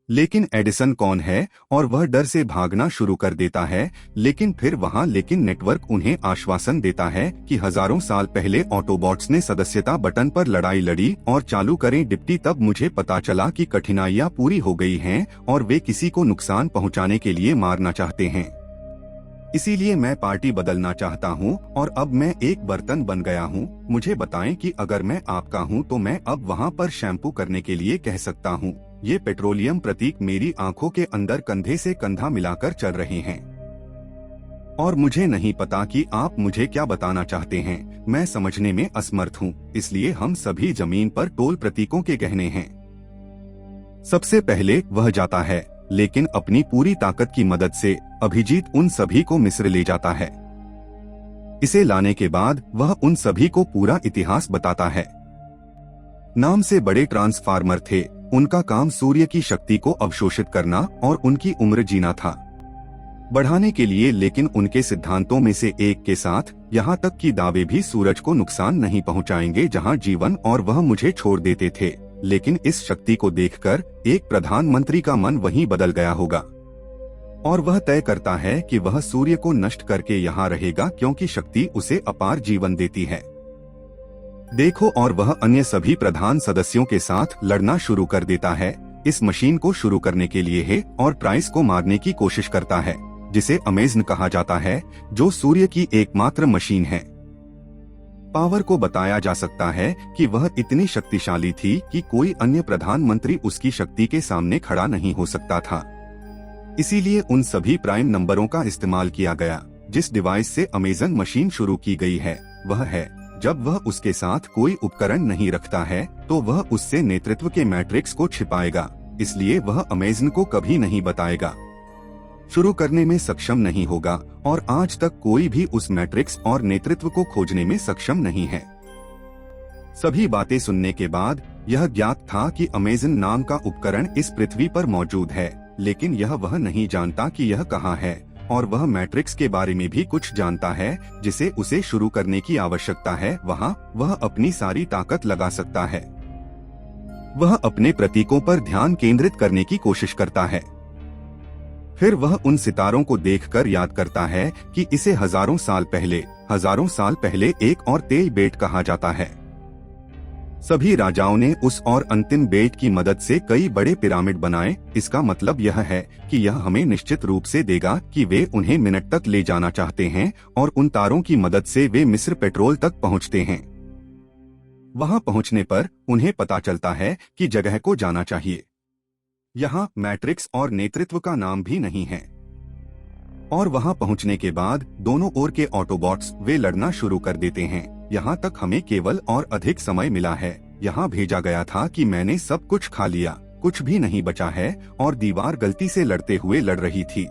लेकिन एडिसन कौन है, और वह डर से भागना शुरू कर देता है। लेकिन फिर वहाँ लेकिन नेटवर्क उन्हें आश्वासन देता है कि हजारों साल पहले ऑटोबॉट्स ने सदस्यता बटन पर लड़ाई लड़ी और चालू करें डिप्टी। तब मुझे पता चला कि कठिनाइयाँ पूरी हो गई हैं और वे किसी को नुकसान पहुँचाने के लिए मारना चाहते हैं। इसीलिए मैं पार्टी बदलना चाहता हूँ और अब मैं एक बर्तन बन गया हूँ। मुझे बताएं कि अगर मैं आपका हूँ तो मैं अब वहाँ पर शैम्पू करने के लिए कह सकता हूँ। ये पेट्रोलियम प्रतीक मेरी आंखों के अंदर कंधे से कंधा मिलाकर चल रहे हैं और मुझे नहीं पता कि आप मुझे क्या बताना चाहते हैं। मैं समझने में असमर्थ हूँ, इसलिए हम सभी जमीन पर टोल प्रतीकों के गहने हैं। सबसे पहले वह जाता है, लेकिन अपनी पूरी ताकत की मदद से अभिजीत उन सभी को मिस्र ले जाता है। इसे लाने के बाद वह उन सभी को पूरा इतिहास बताता है। नाम से बड़े ट्रांसफार्मर थे, उनका काम सूर्य की शक्ति को अवशोषित करना और उनकी उम्र जीना था बढ़ाने के लिए। लेकिन उनके सिद्धांतों में से एक के साथ यहाँ तक कि दावे भी सूरज को नुकसान नहीं पहुँचाएंगे जहाँ जीवन, और वह मुझे छोड़ देते थे। लेकिन इस शक्ति को देखकर एक प्रधानमंत्री का मन वहीं बदल गया होगा और वह तय करता है कि वह सूर्य को नष्ट करके यहाँ रहेगा क्योंकि शक्ति उसे अपार जीवन देती है। देखो, और वह अन्य सभी प्रधान सदस्यों के साथ लड़ना शुरू कर देता है। इस मशीन को शुरू करने के लिए है और प्राइस को मारने की कोशिश करता है, जिसे अमेज़न कहा जाता है, जो सूर्य की एकमात्र मशीन है। पावर को बताया जा सकता है कि वह इतनी शक्तिशाली थी कि कोई अन्य प्रधानमंत्री उसकी शक्ति के सामने खड़ा नहीं हो सकता था। इसीलिए उन सभी प्राइम नंबरों का इस्तेमाल किया गया। जिस डिवाइस से अमेज़न मशीन शुरू की गई है वह है, जब वह उसके साथ कोई उपकरण नहीं रखता है तो वह उससे नेतृत्व के मैट्रिक्स को छिपाएगा। इसलिए वह अमेज़न को कभी नहीं बताएगा, शुरू करने में सक्षम नहीं होगा और आज तक कोई भी उस मैट्रिक्स और नेतृत्व को खोजने में सक्षम नहीं है। सभी बातें सुनने के बाद यह ज्ञात था कि अमेज़न नाम का उपकरण इस पृथ्वी पर मौजूद है, लेकिन यह वह नहीं जानता कि यह कहाँ है, और वह मैट्रिक्स के बारे में भी कुछ जानता है जिसे उसे शुरू करने की आवश्यकता है। वहाँ वह अपनी सारी ताकत लगा सकता है। वह अपने प्रतीकों पर ध्यान केंद्रित करने की कोशिश करता है। फिर वह उन सितारों को देखकर याद करता है कि इसे हजारों साल पहले एक और तेल बेट कहा जाता है। सभी राजाओं ने उस और अंतिम बेट की मदद से कई बड़े पिरामिड बनाए। इसका मतलब यह है कि यह हमें निश्चित रूप से देगा कि वे उन्हें मिनट तक ले जाना चाहते हैं और उन तारों की मदद से वे मिस्र पेट्रोल तक पहुंचते हैं। वहां पहुंचने पर उन्हें पता चलता है कि जगह को जाना चाहिए। यहाँ मैट्रिक्स और नेतृत्व का नाम भी नहीं है। और वहां पहुंचने के बाद दोनों ओर के ऑटोबॉट्स वे लड़ना शुरू कर देते हैं। यहाँ तक हमें केवल और अधिक समय मिला है। यहाँ भेजा गया था कि मैंने सब कुछ खा लिया, कुछ भी नहीं बचा है, और दीवार गलती से लड़ते हुए लड़ रही थी।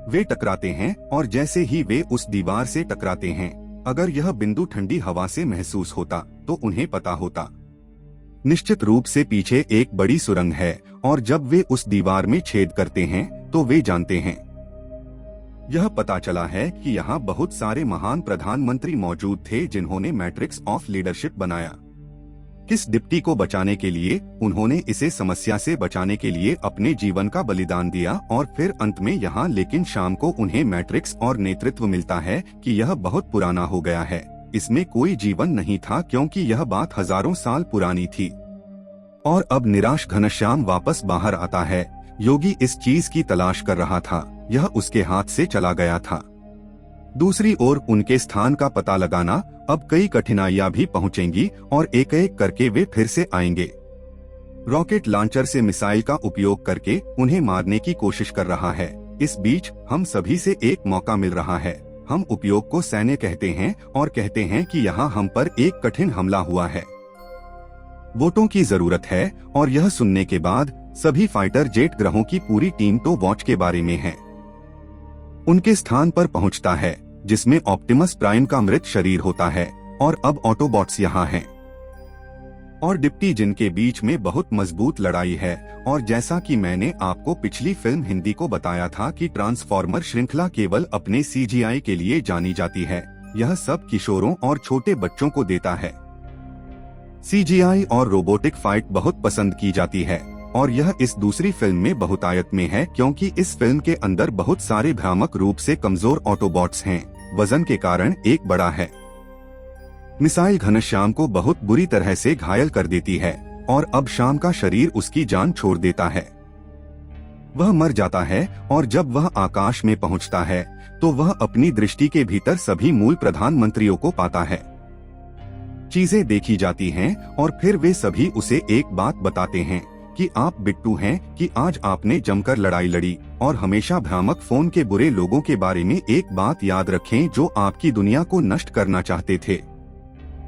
वे टकराते हैं और जैसे ही वे उस दीवार से टकराते हैं, अगर यह बिंदु ठंडी हवा से महसूस होता तो उन्हें पता होता। निश्चित रूप से पीछे एक बड़ी सुरंग है और जब वे उस दीवार में छेद करते हैं तो वे जानते हैं। यह पता चला है कि यहाँ बहुत सारे महान प्रधानमंत्री मौजूद थे जिन्होंने मैट्रिक्स ऑफ लीडरशिप बनाया। किस डिप्टी को बचाने के लिए उन्होंने इसे समस्या से बचाने के लिए अपने जीवन का बलिदान दिया और फिर अंत में यहाँ लेकिन शाम को उन्हें मैट्रिक्स और नेतृत्व मिलता है कि यह बहुत पुराना हो गया है। इसमें कोई जीवन नहीं था क्योंकि यह बात हजारों साल पुरानी थी। और अब निराश घनश्याम वापस बाहर आता है। योगी इस चीज की तलाश कर रहा था, यह उसके हाथ से चला गया था। दूसरी ओर उनके स्थान का पता लगाना अब कई कठिनाइयां भी पहुंचेंगी और एक एक करके वे फिर से आएंगे। रॉकेट लॉन्चर से मिसाइल का उपयोग करके उन्हें मारने की कोशिश कर रहा है। इस बीच हम सभी से एक मौका मिल रहा है। हम उपयोग को सैन्य कहते हैं और कहते हैं कि यहाँ हम पर एक कठिन हमला हुआ है। वोटों की जरूरत है और यह सुनने के बाद सभी फाइटर जेट ग्रहों की पूरी टीम तो वॉच के बारे में है। उनके स्थान पर पहुंचता है जिसमें ऑप्टिमस प्राइम का मृत शरीर होता है और अब ऑटोबॉट्स यहाँ हैं और डिप्टी जिनके बीच में बहुत मजबूत लड़ाई है। और जैसा कि मैंने आपको पिछली फिल्म हिंदी को बताया था कि ट्रांसफॉर्मर श्रृंखला केवल अपने CGI के लिए जानी जाती है, यह सब किशोरों और छोटे बच्चों को देता है। CGI और रोबोटिक फाइट बहुत पसंद की जाती है और यह इस दूसरी फिल्म में बहुतायत में है क्योंकि इस फिल्म के अंदर बहुत सारे भ्रामक रूप से कमजोर ऑटोबॉट्स हैं। वजन के कारण एक बड़ा है। मिसाइल घनश्याम को बहुत बुरी तरह से घायल कर देती है और अब शाम का शरीर उसकी जान छोड़ देता है। वह मर जाता है और जब वह आकाश में पहुंचता है तो वह अपनी दृष्टि के भीतर सभी मूल प्रधानमंत्रियों को पाता है। चीजें देखी जाती हैं और फिर वे सभी उसे एक बात बताते हैं कि आप बिट्टू हैं कि आज आपने जमकर लड़ाई लड़ी और हमेशा भ्रामक फोन के बुरे लोगों के बारे में एक बात याद रखें जो आपकी दुनिया को नष्ट करना चाहते थे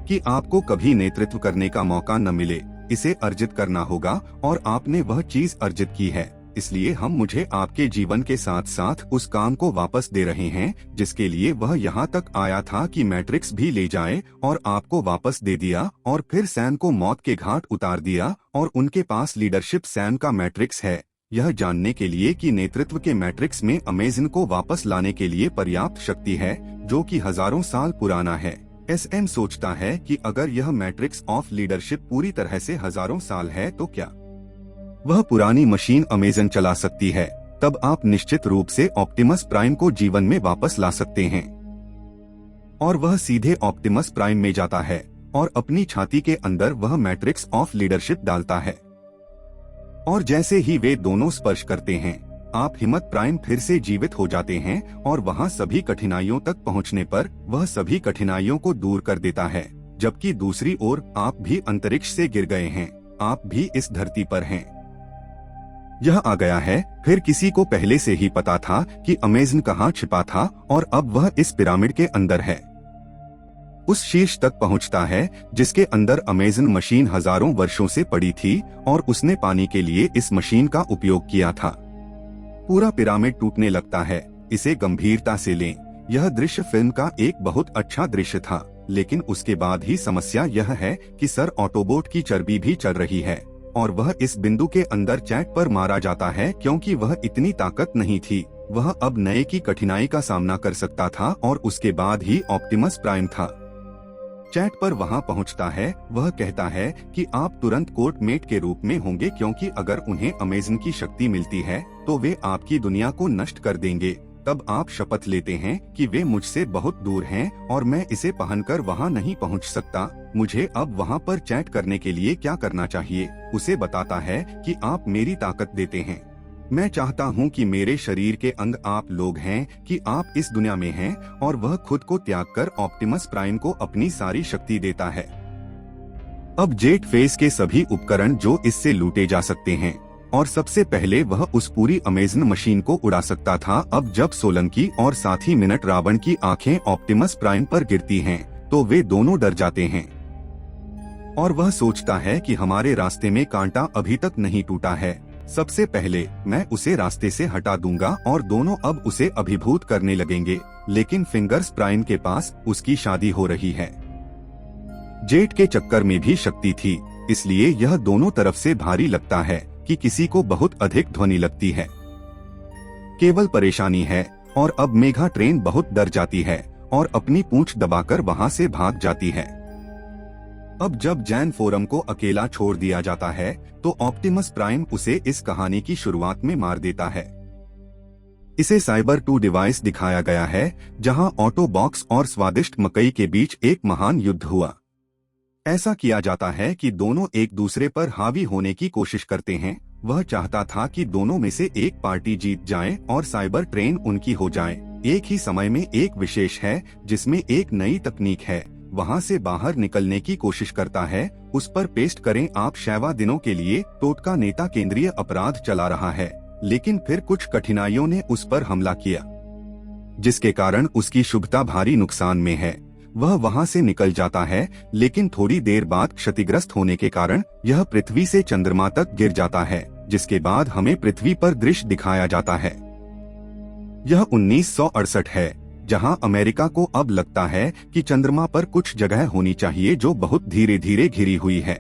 कि आपको कभी नेतृत्व करने का मौका न मिले। इसे अर्जित करना होगा और आपने वह चीज अर्जित की है, इसलिए हम मुझे आपके जीवन के साथ साथ उस काम को वापस दे रहे हैं जिसके लिए वह यहाँ तक आया था कि मैट्रिक्स भी ले जाए और आपको वापस दे दिया और फिर सैम को मौत के घाट उतार दिया। और उनके पास लीडरशिप सैम का मैट्रिक्स है, यह जानने के लिए कि नेतृत्व के मैट्रिक्स में अमेज़न को वापस लाने के लिए पर्याप्त शक्ति है जो कि हजारों साल पुराना है। SM सोचता है कि अगर यह मैट्रिक्स ऑफ लीडरशिप पूरी तरह से हजारों साल है तो क्या वह पुरानी मशीन अमेज़न चला सकती है? तब आप निश्चित रूप से ऑप्टिमस प्राइम को जीवन में वापस ला सकते हैं। और वह सीधे ऑप्टिमस प्राइम में जाता है और अपनी छाती के अंदर वह मैट्रिक्स ऑफ लीडरशिप डालता है। और जैसे ही वे दोनों स्पर्श करते हैं, आप हिम्मत प्राइम फिर से जीवित हो जाते हैं और वहां सभी कठिनाइयों तक पहुंचने पर वह सभी कठिनाइयों को दूर कर देता है। जबकि दूसरी ओर आप भी अंतरिक्ष से गिर गए हैं, आप भी इस धरती पर हैं। यह आ गया है। फिर किसी को पहले से ही पता था कि अमेज़न कहाँ छिपा था और अब वह इस पिरामिड के अंदर है। उस शीर्ष तक पहुंचता है जिसके अंदर अमेज़न मशीन हजारों वर्षों से पड़ी थी और उसने पानी के लिए इस मशीन का उपयोग किया था। पूरा पिरामिड टूटने लगता है। इसे गंभीरता से लें, यह दृश्य फिल्म का एक बहुत अच्छा दृश्य था, लेकिन उसके बाद ही समस्या यह है कि सर ऑटोबोट की चर्बी भी चल रही है और वह इस बिंदु के अंदर चैट पर मारा जाता है क्योंकि वह इतनी ताकत नहीं थी। वह अब नए की कठिनाई का सामना कर सकता था और उसके बाद ही ऑप्टिमस प्राइम था। चैट पर वहां पहुंचता है। वह कहता है कि आप तुरंत कोर्ट मेट के रूप में होंगे क्योंकि अगर उन्हें अमेज़न की शक्ति मिलती है तो वे आपकी दुनिया को नष्ट कर देंगे। तब आप शपथ लेते हैं कि वे मुझसे बहुत दूर हैं और मैं इसे पहनकर वहां नहीं पहुंच सकता। मुझे अब वहां पर चैट करने के लिए क्या करना चाहिए? उसे बताता है कि आप मेरी ताकत देते हैं। मैं चाहता हूं कि मेरे शरीर के अंग आप लोग हैं, कि आप इस दुनिया में हैं, और वह खुद को त्याग कर ऑप्टिमस प्राइम को अपनी सारी शक्ति देता है। अब जेट फेस के सभी उपकरण जो इससे लूटे जा सकते हैं, और सबसे पहले वह उस पूरी अमेज़न मशीन को उड़ा सकता था। अब जब सोलंकी और साथ ही मिनट रावण की आंखें ऑप्टिमस प्राइम पर गिरती हैं, तो वे दोनों डर जाते हैं और वह सोचता है कि हमारे रास्ते में कांटा अभी तक नहीं टूटा है। सबसे पहले मैं उसे रास्ते से हटा दूंगा और दोनों अब उसे अभिभूत करने लगेंगे। लेकिन फिंगर्स प्राइम के पास उसकी शादी हो रही है। जेट के चक्कर में भी शक्ति थी, इसलिए यह दोनों तरफ से भारी लगता है कि किसी को बहुत अधिक ध्वनि लगती है। केवल परेशानी है और अब मेघा ट्रेन बहुत डर जाती है और अपनी पूंछ दबाकर वहां से भाग जाती है। अब जब जैन फोरम को अकेला छोड़ दिया जाता है तो ऑप्टिमस प्राइम उसे इस कहानी की शुरुआत में मार देता है। इसे साइबर 2 डिवाइस दिखाया गया है जहां ऑटो बॉक्स और स्वादिष्ट मकई के बीच एक महान युद्ध हुआ। ऐसा किया जाता है कि दोनों एक दूसरे पर हावी होने की कोशिश करते हैं। वह चाहता था कि दोनों में से एक पार्टी जीत जाए और साइबर ट्रेन उनकी हो जाए। एक ही समय में एक विशेष है जिसमें एक नई तकनीक है, वहां से बाहर निकलने की कोशिश करता है। उस पर पेस्ट करें आप शैवा दिनों के लिए टोटका नेता केंद्रीय अपराध चला रहा है, लेकिन फिर कुछ कठिनाइयों ने उस पर हमला किया जिसके कारण उसकी शुभता भारी नुकसान में है। वह वहां से निकल जाता है, लेकिन थोड़ी देर बाद क्षतिग्रस्त होने के कारण यह पृथ्वी से चंद्रमा तक गिर जाता है, जिसके बाद हमें पृथ्वी पर दृश्य दिखाया जाता है। यह 1968 है, जहां अमेरिका को अब लगता है कि चंद्रमा पर कुछ जगह होनी चाहिए जो बहुत धीरे धीरे घिरी हुई है।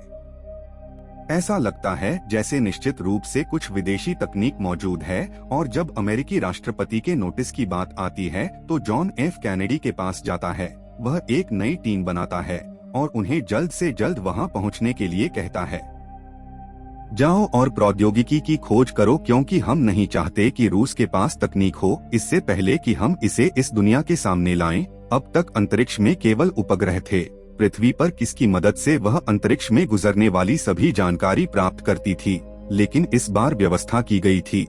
ऐसा लगता है जैसे निश्चित रूप से कुछ विदेशी तकनीक मौजूद है, और जब अमेरिकी राष्ट्रपति के नोटिस की बात आती है तो जॉन एफ कैनेडी के पास जाता है। वह एक नई टीम बनाता है और उन्हें जल्द से जल्द वहां पहुंचने के लिए कहता है। जाओ और प्रौद्योगिकी की खोज करो क्योंकि हम नहीं चाहते कि रूस के पास तकनीक हो इससे पहले कि हम इसे इस दुनिया के सामने लाएं। अब तक अंतरिक्ष में केवल उपग्रह थे। पृथ्वी पर किसकी मदद से वह अंतरिक्ष में गुजरने वाली सभी जानकारी प्राप्त करती थी, लेकिन इस बार व्यवस्था की गई थी।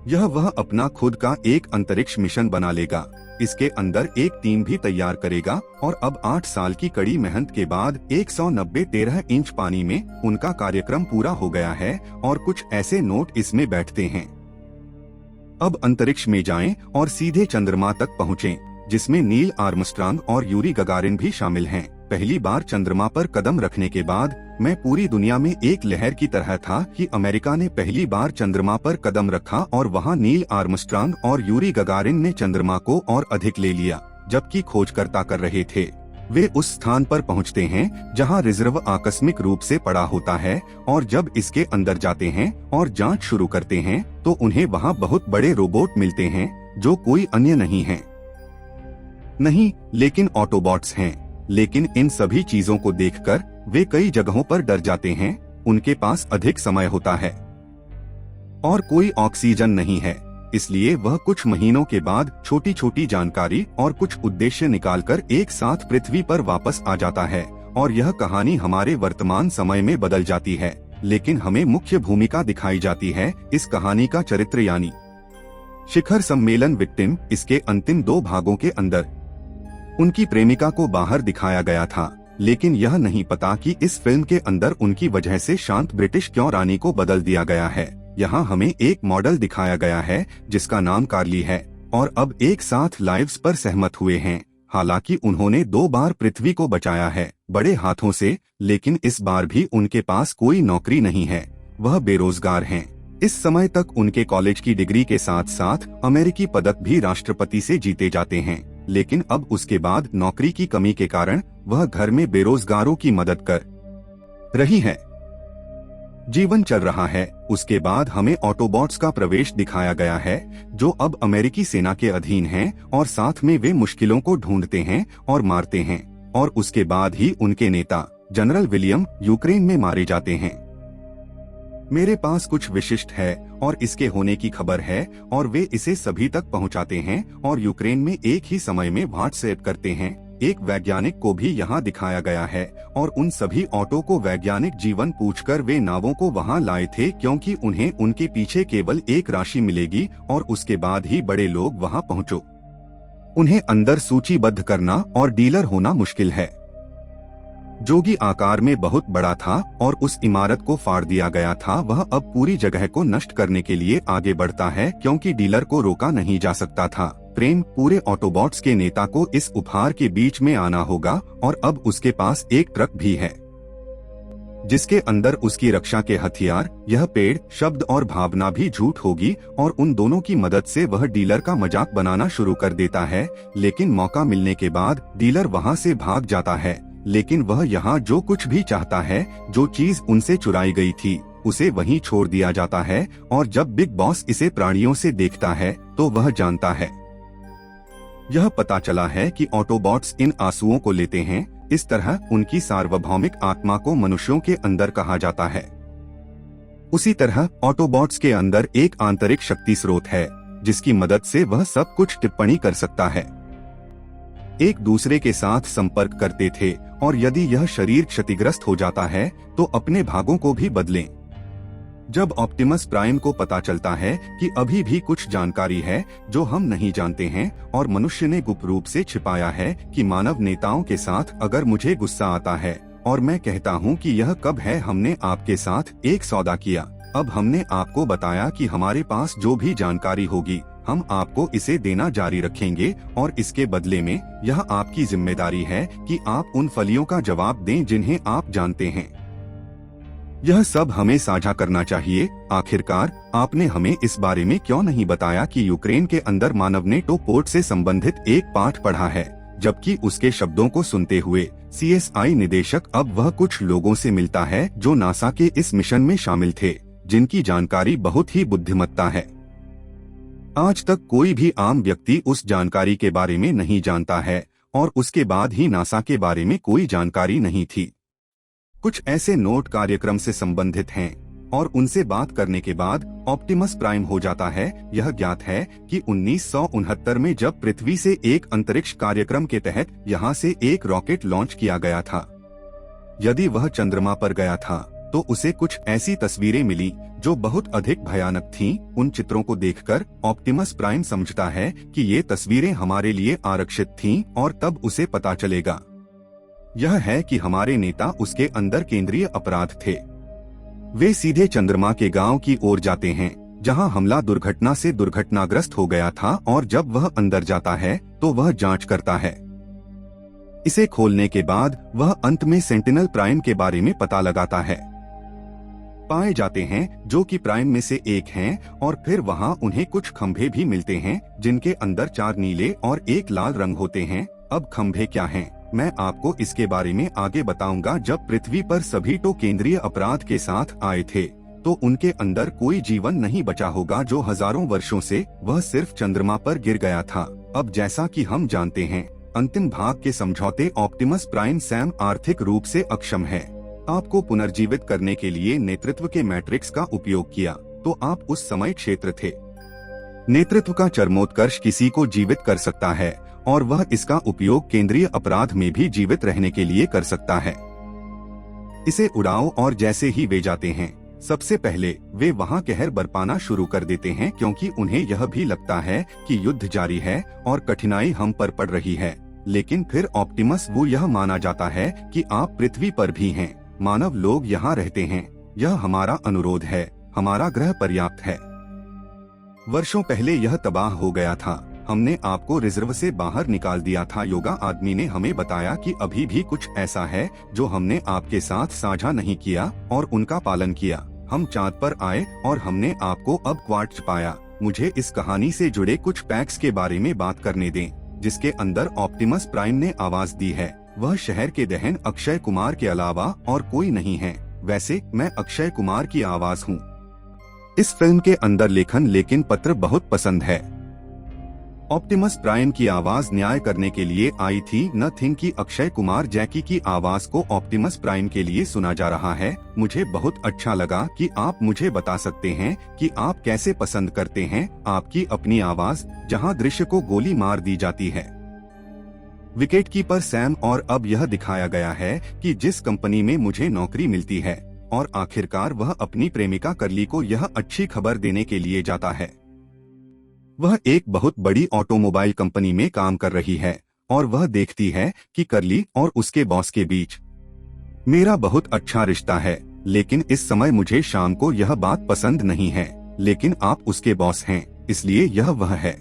यह वह अपना खुद का एक अंतरिक्ष मिशन बना लेगा। इसके अंदर एक टीम भी तैयार करेगा और अब 8 साल की कड़ी मेहनत के बाद 190 13 इंच पानी में उनका कार्यक्रम पूरा हो गया है और कुछ ऐसे नोट इसमें बैठते हैं। अब अंतरिक्ष में जाएं और सीधे चंद्रमा तक पहुँचें, जिसमें नील आर्मस्ट्रांग और यूरी गगारिन भी शामिल हैं। पहली बार चंद्रमा पर कदम रखने के बाद मैं पूरी दुनिया में एक लहर की तरह था कि अमेरिका ने पहली बार चंद्रमा पर कदम रखा और वहां नील आर्मस्ट्रांग और यूरी गगारिन ने चंद्रमा को और अधिक ले लिया। जबकि खोजकर्ता कर रहे थे, वे उस स्थान पर पहुंचते हैं जहां रिजर्व आकस्मिक रूप से पड़ा होता है, और जब इसके अंदर जाते हैं और जांच शुरू करते हैं तो उन्हें वहां बहुत बड़े रोबोट मिलते हैं जो कोई अन्य नहीं है, नहीं लेकिन ऑटोबॉट्स हैं। लेकिन इन सभी चीजों को देखकर वे कई जगहों पर डर जाते हैं। उनके पास अधिक समय होता है और कोई ऑक्सीजन नहीं है, इसलिए वह कुछ महीनों के बाद छोटी छोटी जानकारी और कुछ उद्देश्य निकालकर एक साथ पृथ्वी पर वापस आ जाता है। और यह कहानी हमारे वर्तमान समय में बदल जाती है, लेकिन हमें मुख्य भूमिका दिखाई जाती है इस कहानी का चरित्र यानी शिखर सम्मेलन विक्टिम। इसके अंतिम 2 भागों के अंदर उनकी प्रेमिका को बाहर दिखाया गया था, लेकिन यह नहीं पता कि इस फिल्म के अंदर उनकी वजह से शांत ब्रिटिश क्यों रानी को बदल दिया गया है। यहाँ हमें एक मॉडल दिखाया गया है जिसका नाम कार्ली है और अब एक साथ लाइव्स पर सहमत हुए हैं। हालांकि उन्होंने 2 बार पृथ्वी को बचाया है बड़े हाथों से, लेकिन इस बार भी उनके पास कोई नौकरी नहीं है। वह बेरोजगार हैं। इस समय तक उनके कॉलेज की डिग्री के साथ साथ अमेरिकी पदक भी राष्ट्रपति से जीते जाते हैं, लेकिन अब उसके बाद नौकरी की कमी के कारण वह घर में बेरोजगारों की मदद कर रही है। जीवन चल रहा है। उसके बाद हमें ऑटोबॉट्स का प्रवेश दिखाया गया है, जो अब अमेरिकी सेना के अधीन हैं और साथ में वे मुश्किलों को ढूंढते हैं और मारते हैं, और उसके बाद ही उनके नेता जनरल विलियम यूक्रेन में मारे जाते हैं। मेरे पास कुछ विशिष्ट है और इसके होने की खबर है, और वे इसे सभी तक पहुंचाते हैं और यूक्रेन में एक ही समय में व्हाट्सएप करते हैं। एक वैज्ञानिक को भी यहाँ दिखाया गया है, और उन सभी ऑटो को वैज्ञानिक जीवन पूछकर वे नावों को वहाँ लाए थे, क्योंकि उन्हें उनके पीछे केवल एक राशि मिलेगी और उसके बाद ही बड़े लोग वहाँ पहुँचो। उन्हें अंदर सूचीबद्ध करना और डीलर होना मुश्किल है। जोगी आकार में बहुत बड़ा था और उस इमारत को फाड़ दिया गया था। वह अब पूरी जगह को नष्ट करने के लिए आगे बढ़ता है, क्योंकि डीलर को रोका नहीं जा सकता था। प्रेम पूरे ऑटोबॉट्स के नेता को इस उपहार के बीच में आना होगा, और अब उसके पास एक ट्रक भी है जिसके अंदर उसकी रक्षा के हथियार, यह पेड़, शब्द और भावना भी झूठ होगी, और उन दोनों की मदद से वह डीलर का मजाक बनाना शुरू कर देता है। लेकिन मौका मिलने के बाद डीलर वहाँ से भाग जाता है, लेकिन वह यहाँ जो कुछ भी चाहता है, जो चीज उनसे चुराई गई थी, उसे वहीं छोड़ दिया जाता है। और जब बिग बॉस इसे प्राणियों से देखता है तो वह जानता है। यह पता चला है कि ऑटोबॉट्स इन आंसुओं को लेते हैं। इस तरह उनकी सार्वभौमिक आत्मा को मनुष्यों के अंदर कहा जाता है। उसी तरह ऑटोबॉट्स के अंदर एक आंतरिक शक्ति स्रोत है, जिसकी मदद से वह सब कुछ टिप्पणी कर सकता है, एक दूसरे के साथ संपर्क करते थे, और यदि यह शरीर क्षतिग्रस्त हो जाता है तो अपने भागों को भी बदलें। जब ऑप्टिमस प्राइम को पता चलता है कि अभी भी कुछ जानकारी है जो हम नहीं जानते हैं, और मनुष्य ने गुप्त रूप से छिपाया है कि मानव नेताओं के साथ अगर मुझे गुस्सा आता है और मैं कहता हूं कि यह कब है, हमने आपके साथ एक सौदा किया। अब हमने आपको बताया कि हमारे पास जो भी जानकारी होगी हम आपको इसे देना जारी रखेंगे, और इसके बदले में यह आपकी जिम्मेदारी है कि आप उन फलियों का जवाब दें जिन्हें आप जानते हैं। यह सब हमें साझा करना चाहिए। आखिरकार आपने हमें इस बारे में क्यों नहीं बताया कि यूक्रेन के अंदर मानव ने टोपोर्ट से संबंधित एक पाठ पढ़ा है, जबकि उसके शब्दों को सुनते हुए CSI निदेशक अब वह कुछ लोगों से मिलता है जो नासा के इस मिशन में शामिल थे, जिनकी जानकारी बहुत ही बुद्धिमत्ता है। आज तक कोई भी आम व्यक्ति उस जानकारी के बारे में नहीं जानता है, और उसके बाद ही नासा के बारे में कोई जानकारी नहीं थी। कुछ ऐसे नोट कार्यक्रम से संबंधित हैं, और उनसे बात करने के बाद ऑप्टिमस प्राइम हो जाता है। यह ज्ञात है कि 1969 में जब पृथ्वी से एक अंतरिक्ष कार्यक्रम के तहत यहाँ से एक रॉकेट लॉन्च किया गया था, यदि वह चंद्रमा पर गया था तो उसे कुछ ऐसी तस्वीरें मिली जो बहुत अधिक भयानक थीं। उन चित्रों को देखकर ऑप्टिमस प्राइम समझता है कि ये तस्वीरें हमारे लिए आरक्षित थीं, और तब उसे पता चलेगा यह है कि हमारे नेता उसके अंदर केंद्रीय अपराध थे। वे सीधे चंद्रमा के गांव की ओर जाते हैं जहां हमला दुर्घटना से दुर्घटनाग्रस्त हो गया था, और जब वह अंदर जाता है तो वह जांच करता है। इसे खोलने के बाद वह अंत में सेंटिनल प्राइम के बारे में पता लगाता है। पाए जाते हैं जो कि प्राइम में से एक हैं, और फिर वहां उन्हें कुछ खंभे भी मिलते हैं जिनके अंदर 4 नीले और 1 लाल रंग होते हैं। अब खंभे क्या हैं, मैं आपको इसके बारे में आगे बताऊंगा। जब पृथ्वी पर सभी तो केंद्रीय अपराध के साथ आए थे तो उनके अंदर कोई जीवन नहीं बचा होगा, जो हजारों वर्षों से वह सिर्फ चंद्रमा पर गिर गया था। अब जैसा कि हम जानते हैं, अंतिम भाग के समझौते ऑप्टिमस प्राइम सैम आर्थिक रूप से अक्षम है। आपको पुनर्जीवित करने के लिए नेतृत्व के मैट्रिक्स का उपयोग किया, तो आप उस समय क्षेत्र थे। नेतृत्व का चरमोत्कर्ष किसी को जीवित कर सकता है, और वह इसका उपयोग केंद्रीय अपराध में भी जीवित रहने के लिए कर सकता है। इसे उड़ाओ, और जैसे ही वे जाते हैं सबसे पहले वे वहां कहर बरपाना शुरू कर देते हैं, क्योंकि उन्हें यह भी लगता है कि युद्ध जारी है और कठिनाई हम पर पड़ रही है। लेकिन फिर ऑप्टिमस वो यह माना जाता है कि आप पृथ्वी पर भी हैं, मानव लोग यहाँ रहते हैं, यह हमारा अनुरोध है, हमारा ग्रह पर्याप्त है। वर्षों पहले यह तबाह हो गया था, हमने आपको रिजर्व से बाहर निकाल दिया था। योगा आदमी ने हमें बताया कि अभी भी कुछ ऐसा है जो हमने आपके साथ साझा नहीं किया और उनका पालन किया। हम चांद पर आए और हमने आपको अब क्वार्ट्ज पाया। मुझे इस कहानी से जुड़े कुछ पैक्स के बारे में बात करने दें, जिसके अंदर ऑप्टिमस प्राइम ने आवाज दी है। वह शहर के दहन अक्षय कुमार के अलावा और कोई नहीं है। वैसे मैं अक्षय कुमार की आवाज हूँ। इस फिल्म के अंदर लेखन लेकिन पत्र बहुत पसंद है। ऑप्टिमस प्राइम की आवाज न्याय करने के लिए आई थी। न थिंक कि अक्षय कुमार जैकी की आवाज को ऑप्टिमस प्राइम के लिए सुना जा रहा है। मुझे बहुत अच्छा लगा कि आप मुझे बता सकते हैं कि आप कैसे पसंद करते हैं आपकी अपनी आवाज जहां दृश्य को गोली मार दी जाती है। विकेटकीपर सैम, और अब यह दिखाया गया है कि जिस कंपनी में मुझे नौकरी मिलती है और आखिरकार वह अपनी प्रेमिका करली को यह अच्छी खबर देने के लिए जाता है। वह एक बहुत बड़ी ऑटोमोबाइल कंपनी में काम कर रही है और वह देखती है कि करली और उसके बॉस के बीच मेरा बहुत अच्छा रिश्ता है, लेकिन इस समय मुझे शाम को यह बात पसंद नहीं है, लेकिन आप उसके बॉस हैं, इसलिए यह वह है।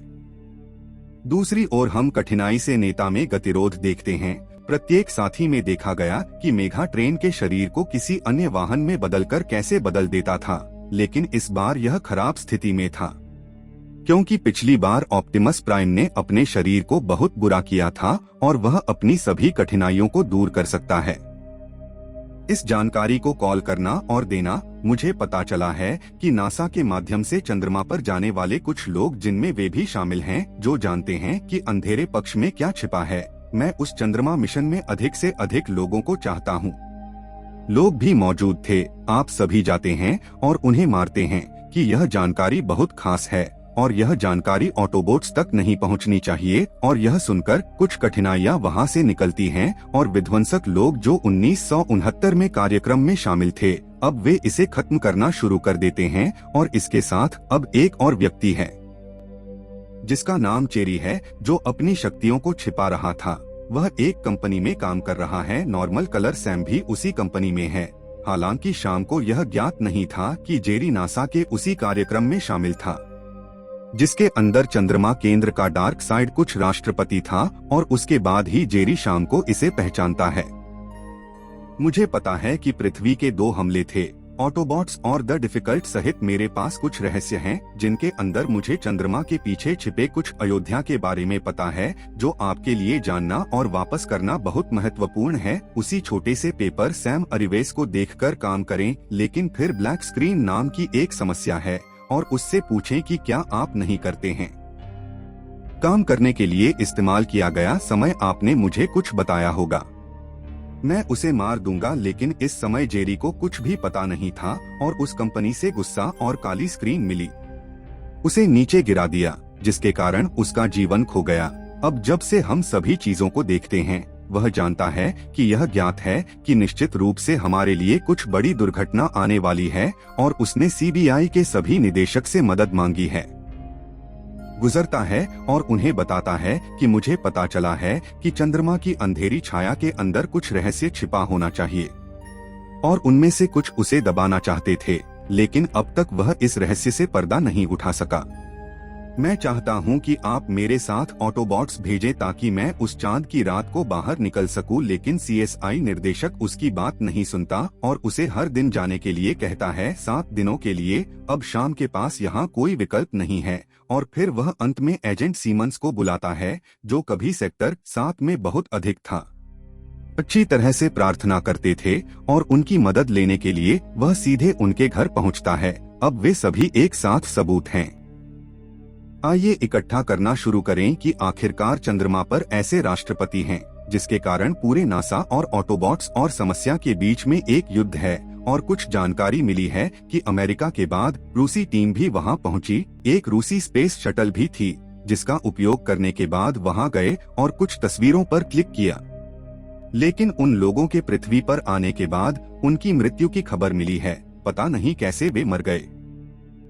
दूसरी ओर हम कठिनाई से नेता में गतिरोध देखते हैं। प्रत्येक साथी में देखा गया कि मेघा ट्रेन के शरीर को किसी अन्य वाहन में बदलकर कैसे बदल देता था, लेकिन इस बार यह खराब स्थिति में था, क्योंकि पिछली बार ऑप्टिमस प्राइम ने अपने शरीर को बहुत बुरा किया था और वह अपनी सभी कठिनाइयों को दूर कर सकता है। इस जानकारी को कॉल करना और देना। मुझे पता चला है कि नासा के माध्यम से चंद्रमा पर जाने वाले कुछ लोग, जिनमें वे भी शामिल हैं, जो जानते हैं कि अंधेरे पक्ष में क्या छिपा है। मैं उस चंद्रमा मिशन में अधिक से अधिक लोगों को चाहता हूँ। लोग भी मौजूद थे। आप सभी जाते हैं और उन्हें मारते हैं कि यह जानकारी बहुत खास है और यह जानकारी ऑटोबोट्स तक नहीं पहुंचनी चाहिए, और यह सुनकर कुछ कठिनाइयां वहां से निकलती हैं और विध्वंसक लोग जो 1969 में कार्यक्रम में शामिल थे, अब वे इसे खत्म करना शुरू कर देते हैं। और इसके साथ अब एक और व्यक्ति है जिसका नाम चेरी है, जो अपनी शक्तियों को छिपा रहा था। वह एक कंपनी में काम कर रहा है। नॉर्मल कलर सैम भी उसी कंपनी में है। हालांकि शाम को यह ज्ञात नहीं था कि जेरी नासा के उसी कार्यक्रम में शामिल था जिसके अंदर चंद्रमा केंद्र का डार्क साइड कुछ राष्ट्रपति था, और उसके बाद ही जेरी शाम को इसे पहचानता है। मुझे पता है कि पृथ्वी के 2 हमले थे, ऑटोबॉट्स और द डिफिकल्ट सहित। मेरे पास कुछ रहस्य हैं जिनके अंदर मुझे चंद्रमा के पीछे छिपे कुछ अयोध्या के बारे में पता है, जो आपके लिए जानना और वापस करना बहुत महत्वपूर्ण है। उसी छोटे से पेपर सैम अरिवेस को देखकर काम करें, लेकिन फिर ब्लैक स्क्रीन नाम की एक समस्या है और उससे पूछें कि क्या आप नहीं करते हैं। काम करने के लिए इस्तेमाल किया गया समय आपने मुझे कुछ बताया होगा। मैं उसे मार दूंगा, लेकिन इस समय जेरी को कुछ भी पता नहीं था और उस कंपनी से गुस्सा और काली स्क्रीन मिली। उसे नीचे गिरा दिया, जिसके कारण उसका जीवन खो गया। अब जब से हम सभी चीजों को देखते हैं, वह जानता है कि यह ज्ञात है कि निश्चित रूप से हमारे लिए कुछ बड़ी दुर्घटना आने वाली है, और उसने सीबीआई के सभी निदेशक से मदद मांगी है। गुजरता है और उन्हें बताता है कि मुझे पता चला है कि चंद्रमा की अंधेरी छाया के अंदर कुछ रहस्य छिपा होना चाहिए, और उनमें से कुछ उसे दबाना चाहते थे, लेकिन अब तक वह इस रहस्य से पर्दा नहीं उठा सका। मैं चाहता हूं कि आप मेरे साथ ऑटोबॉट्स भेजें ताकि मैं उस चांद की रात को बाहर निकल सकूं, लेकिन सीएसआई निर्देशक उसकी बात नहीं सुनता और उसे हर दिन जाने के लिए कहता है, 7 दिनों के लिए। अब शाम के पास यहाँ कोई विकल्प नहीं है, और फिर वह अंत में एजेंट सीमंस को बुलाता है, जो कभी सेक्टर 7 में बहुत अधिक था। अच्छी तरह से प्रार्थना करते थे और उनकी मदद लेने के लिए वह सीधे उनके घर पहुँचता है। अब वे सभी एक साथ सबूत हैं। आइए इकट्ठा करना शुरू करें कि आखिरकार चंद्रमा पर ऐसे राष्ट्रपति हैं जिसके कारण पूरे नासा और ऑटोबॉट्स और समस्या के बीच में एक युद्ध है। और कुछ जानकारी मिली है कि अमेरिका के बाद रूसी टीम भी वहां पहुंची। एक रूसी स्पेस शटल भी थी जिसका उपयोग करने के बाद वहां गए और कुछ तस्वीरों पर क्लिक किया, लेकिन उन लोगों के पृथ्वी पर आने के बाद उनकी मृत्यु की खबर मिली है। पता नहीं कैसे वे मर गए।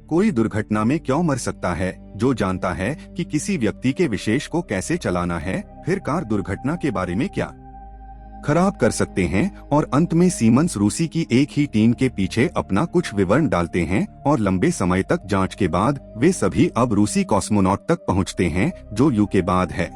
कोई दुर्घटना में क्यों मर सकता है? जो जानता है कि किसी व्यक्ति के विशेष को कैसे चलाना है। फिर कार दुर्घटना के बारे में क्या? खराब कर सकते हैं और अंत में सीमंस रूसी की एक ही टीम के पीछे अपना कुछ विवरण डालते हैं और लंबे समय तक जांच के बाद वे सभी अब रूसी कॉस्मोनॉट तक पहुंचते हैं जो यू के बाद है।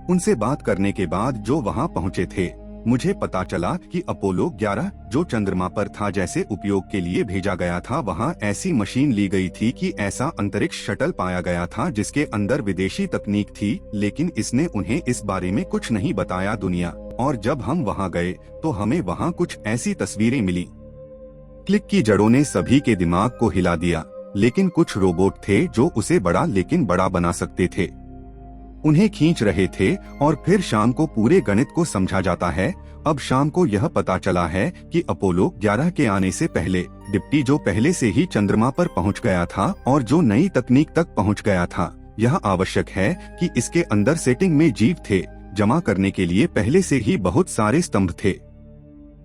उनसे बात करने के बाद जो वहां पहुंचे थे, मुझे पता चला कि अपोलो 11 जो चंद्रमा पर था जैसे उपयोग के लिए भेजा गया था, वहां ऐसी मशीन ली गई थी कि ऐसा अंतरिक्ष शटल पाया गया था जिसके अंदर विदेशी तकनीक थी, लेकिन इसने उन्हें इस बारे में कुछ नहीं बताया दुनिया। और जब हम वहां गए तो हमें वहां कुछ ऐसी तस्वीरें मिली। क्लिक की जड़ों ने सभी के दिमाग को हिला दिया, लेकिन कुछ रोबोट थे जो उसे बड़ा लेकिन बड़ा बना सकते थे। उन्हें खींच रहे थे और फिर शाम को पूरे गणित को समझा जाता है। अब शाम को यह पता चला है कि अपोलो 11 के आने से पहले डिप्टी जो पहले से ही चंद्रमा पर पहुंच गया था और जो नई तकनीक तक पहुंच गया था, यह आवश्यक है कि इसके अंदर सेटिंग में जीव थे। जमा करने के लिए पहले से ही बहुत सारे स्तंभ थे।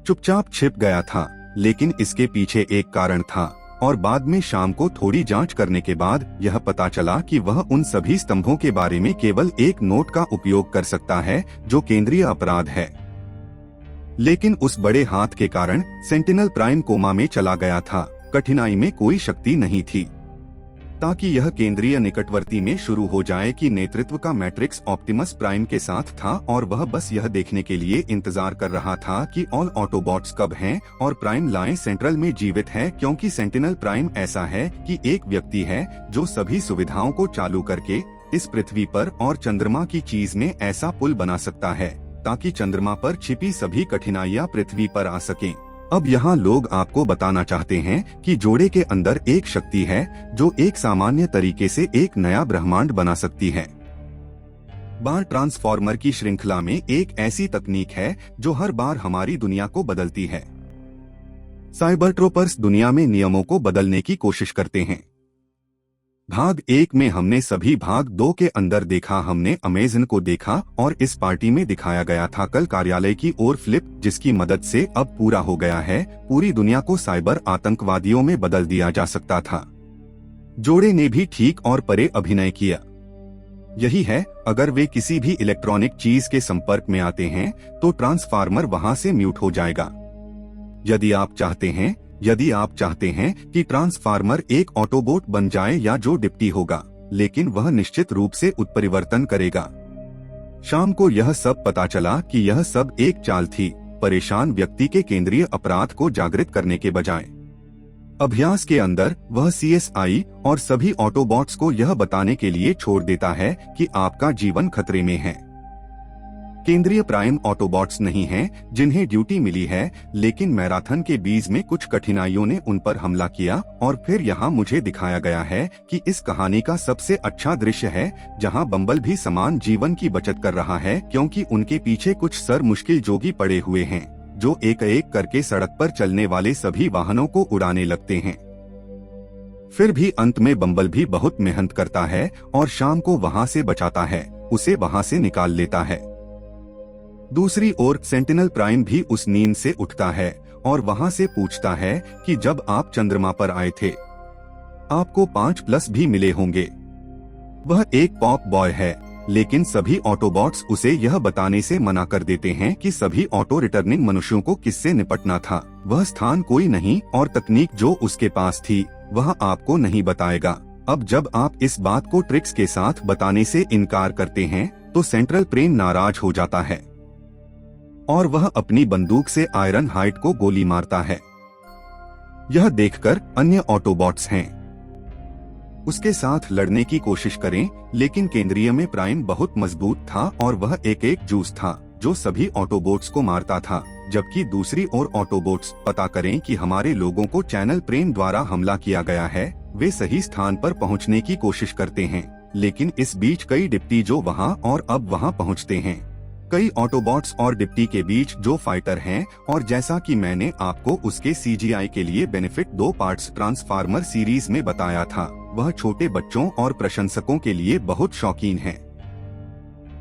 चुपचाप छिप गया था, लेकिन इसके पीछे एक कारण था और बाद में शाम को थोड़ी जांच करने के बाद यह पता चला कि वह उन सभी स्तंभों के बारे में केवल एक नोट का उपयोग कर सकता है जो केंद्रीय अपराध है। लेकिन उस बड़े हाथ के कारण सेंटिनल प्राइम कोमा में चला गया था। कठिनाई में कोई शक्ति नहीं थी ताकि यह केंद्रीय निकटवर्ती में शुरू हो जाए कि नेतृत्व का मैट्रिक्स ऑप्टिमस प्राइम के साथ था और वह बस यह देखने के लिए इंतजार कर रहा था कि ऑल ऑटोबॉट्स कब हैं और प्राइम लाइन सेंट्रल में जीवित है, क्योंकि सेंटिनल प्राइम ऐसा है कि एक व्यक्ति है जो सभी सुविधाओं को चालू करके इस पृथ्वी पर और चंद्रमा की चीज में ऐसा पुल बना सकता है ताकि चंद्रमा पर छिपी सभी कठिनाइयां पृथ्वी पर आ सकें। अब यहाँ लोग आपको बताना चाहते हैं कि जोड़े के अंदर एक शक्ति है जो एक सामान्य तरीके से एक नया ब्रह्मांड बना सकती है। बार ट्रांसफॉर्मर की श्रृंखला में एक ऐसी तकनीक है जो हर बार हमारी दुनिया को बदलती है। साइबर ट्रोपर्स दुनिया में नियमों को बदलने की कोशिश करते हैं। भाग 1 में हमने सभी भाग 2 के अंदर देखा, हमने अमेज़न को देखा और इस पार्टी में दिखाया गया था कल कार्यालय की ओर फ्लिप, जिसकी मदद से अब पूरा हो गया है। पूरी दुनिया को साइबर आतंकवादियों में बदल दिया जा सकता था। जोड़े ने भी ठीक और परे अभिनय किया। यही है, अगर वे किसी भी इलेक्ट्रॉनिक चीज के संपर्क में आते हैं तो ट्रांसफार्मर वहां से म्यूट हो जाएगा। यदि आप चाहते हैं कि ट्रांसफार्मर एक ऑटोबोट बन जाए या जो डिप्टी होगा, लेकिन वह निश्चित रूप से उत्परिवर्तन करेगा। शाम को यह सब पता चला कि यह सब एक चाल थी, परेशान व्यक्ति के केंद्रीय अपराध को जागृत करने के बजाय। अभ्यास के अंदर वह CSI और सभी ऑटोबॉट्स को यह बताने के लिए छोड़ देता है कि आपका जीवन खतरे में है। केंद्रीय प्राइम ऑटोबॉट्स नहीं हैं जिन्हें ड्यूटी मिली है, लेकिन मैराथन के बीच में कुछ कठिनाइयों ने उन पर हमला किया और फिर यहाँ मुझे दिखाया गया है कि इस कहानी का सबसे अच्छा दृश्य है जहाँ बम्बल भी समान जीवन की बचत कर रहा है, क्योंकि उनके पीछे कुछ सर मुश्किल जोगी पड़े हुए हैं जो एक एक करके सड़क पर चलने वाले सभी वाहनों को उड़ाने लगते हैं। फिर भी अंत में बम्बल भी बहुत मेहनत करता है और शाम को वहाँ से बचाता है, उसे वहाँ से निकाल लेता है। दूसरी ओर सेंटिनल प्राइम भी उस नींद से उठता है और वहां से पूछता है कि जब आप चंद्रमा पर आए थे आपको 5+ भी मिले होंगे। वह एक पॉप बॉय है, लेकिन सभी ऑटोबॉट्स उसे यह बताने से मना कर देते हैं कि सभी ऑटो रिटर्निंग मनुष्यों को किससे निपटना था। वह स्थान कोई नहीं और तकनीक जो उसके पास थी वह आपको नहीं बताएगा। अब जब आप इस बात को ट्रिक्स के साथ बताने से इनकार करते हैं तो सेंट्रल ब्रेन नाराज हो जाता है और वह अपनी बंदूक से आयरन हाइट को गोली मारता है। यह देखकर अन्य ऑटोबॉट्स हैं उसके साथ लड़ने की कोशिश करें, लेकिन केंद्रीय में प्राइम बहुत मजबूत था और वह एक जूस था जो सभी ऑटोबॉट्स को मारता था, जबकि दूसरी ओर ऑटोबॉट्स पता करें कि हमारे लोगों को चैनल प्रेम द्वारा हमला किया गया है। वे सही स्थान पर पहुंचने की कोशिश करते हैं, लेकिन इस बीच कई डिप्टी जो वहां और अब वहां पहुंचते हैं। कई ऑटोबॉट्स और डिप्टी के बीच जो फाइटर हैं, और जैसा कि मैंने आपको उसके CGI के लिए बेनिफिट 2 पार्ट्स ट्रांसफार्मर सीरीज में बताया था, वह छोटे बच्चों और प्रशंसकों के लिए बहुत शौकीन है।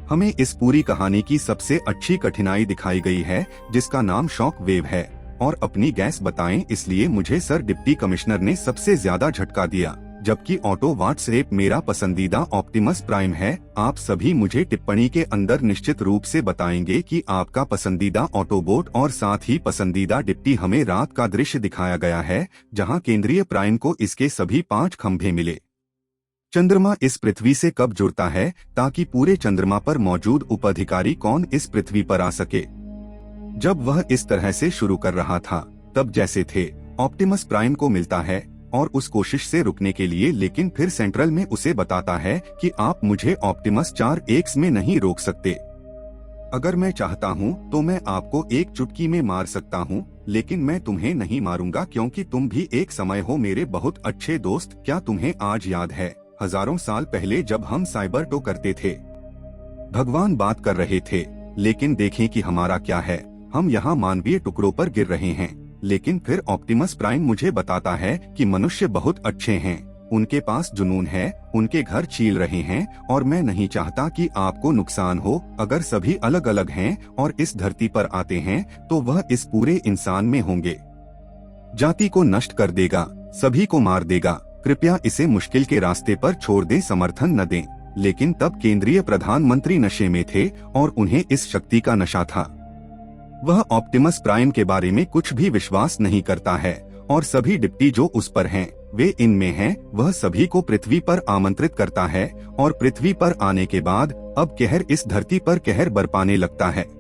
हमें इस पूरी कहानी की सबसे अच्छी कठिनाई दिखाई गई है जिसका नाम शॉक वेव है, और अपनी गैस बताएं, इसलिए मुझे सर डिप्टी कमिश्नर ने सबसे ज्यादा झटका दिया। जबकि ऑटोबॉट्स ऐप मेरा पसंदीदा ऑप्टिमस प्राइम है। आप सभी मुझे टिप्पणी के अंदर निश्चित रूप से बताएंगे कि आपका पसंदीदा ऑटोबॉट और साथ ही पसंदीदा डिप्टी। हमें रात का दृश्य दिखाया गया है जहां केंद्रीय प्राइम को इसके सभी 5 खंभे मिले। चंद्रमा इस पृथ्वी से कब जुड़ता है ताकि पूरे चंद्रमा पर मौजूद उपअधिकारी कौन इस पृथ्वी पर आ सके। जब वह इस तरह से शुरू कर रहा था तब जैसे थे ऑप्टिमस प्राइम को मिलता है और उस कोशिश से रुकने के लिए, लेकिन फिर सेंट्रल में उसे बताता है कि आप मुझे ऑप्टिमस 4X में नहीं रोक सकते। अगर मैं चाहता हूं तो मैं आपको एक चुटकी में मार सकता हूं, लेकिन मैं तुम्हें नहीं मारूंगा क्योंकि तुम भी एक समय हो मेरे बहुत अच्छे दोस्त। क्या तुम्हें आज याद है हजारों साल पहले जब हम साइबर टो करते थे? भगवान बात कर रहे थे, लेकिन देखें कि हमारा क्या है, हम यहाँ मानवीय टुकड़ों पर गिर रहे हैं। लेकिन फिर ऑप्टिमस प्राइम मुझे बताता है कि मनुष्य बहुत अच्छे हैं, उनके पास जुनून है, उनके घर चील रहे हैं और मैं नहीं चाहता कि आपको नुकसान हो। अगर सभी अलग अलग हैं और इस धरती पर आते हैं तो वह इस पूरे इंसान में होंगे, जाति को नष्ट कर देगा, सभी को मार देगा। कृपया इसे मुश्किल के रास्ते पर छोड़ दें, समर्थन न दें। लेकिन तब केंद्रीय प्रधानमंत्री नशे में थे और उन्हें इस शक्ति का नशा था। वह ऑप्टिमस प्राइम के बारे में कुछ भी विश्वास नहीं करता है और सभी डिप्टी जो उस पर हैं, वे इनमें हैं। वह सभी को पृथ्वी पर आमंत्रित करता है और पृथ्वी पर आने के बाद अब कहर इस धरती पर कहर बरपाने लगता है।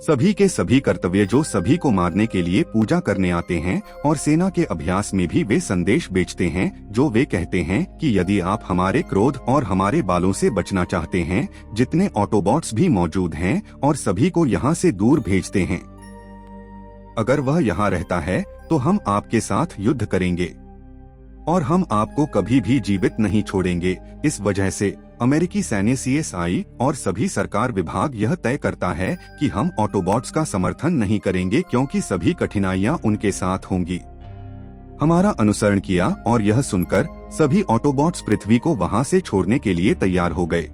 सभी के सभी कर्तव्य जो सभी को मारने के लिए पूजा करने आते हैं और सेना के अभ्यास में भी वे संदेश बेचते हैं जो वे कहते हैं कि यदि आप हमारे क्रोध और हमारे बालों से बचना चाहते हैं, जितने ऑटोबॉट्स भी मौजूद हैं और सभी को यहाँ से दूर भेजते हैं। अगर वह यहाँ रहता है तो हम आपके साथ युद्ध करेंगे और हम आपको कभी भी जीवित नहीं छोड़ेंगे। इस वजह से अमेरिकी सैन्य CSI और सभी सरकार विभाग यह तय करता है कि हम ऑटोबॉट्स का समर्थन नहीं करेंगे क्योंकि सभी कठिनाइयां उनके साथ होंगी। हमारा अनुसरण किया और यह सुनकर सभी ऑटोबॉट्स पृथ्वी को वहां से छोड़ने के लिए तैयार हो गए।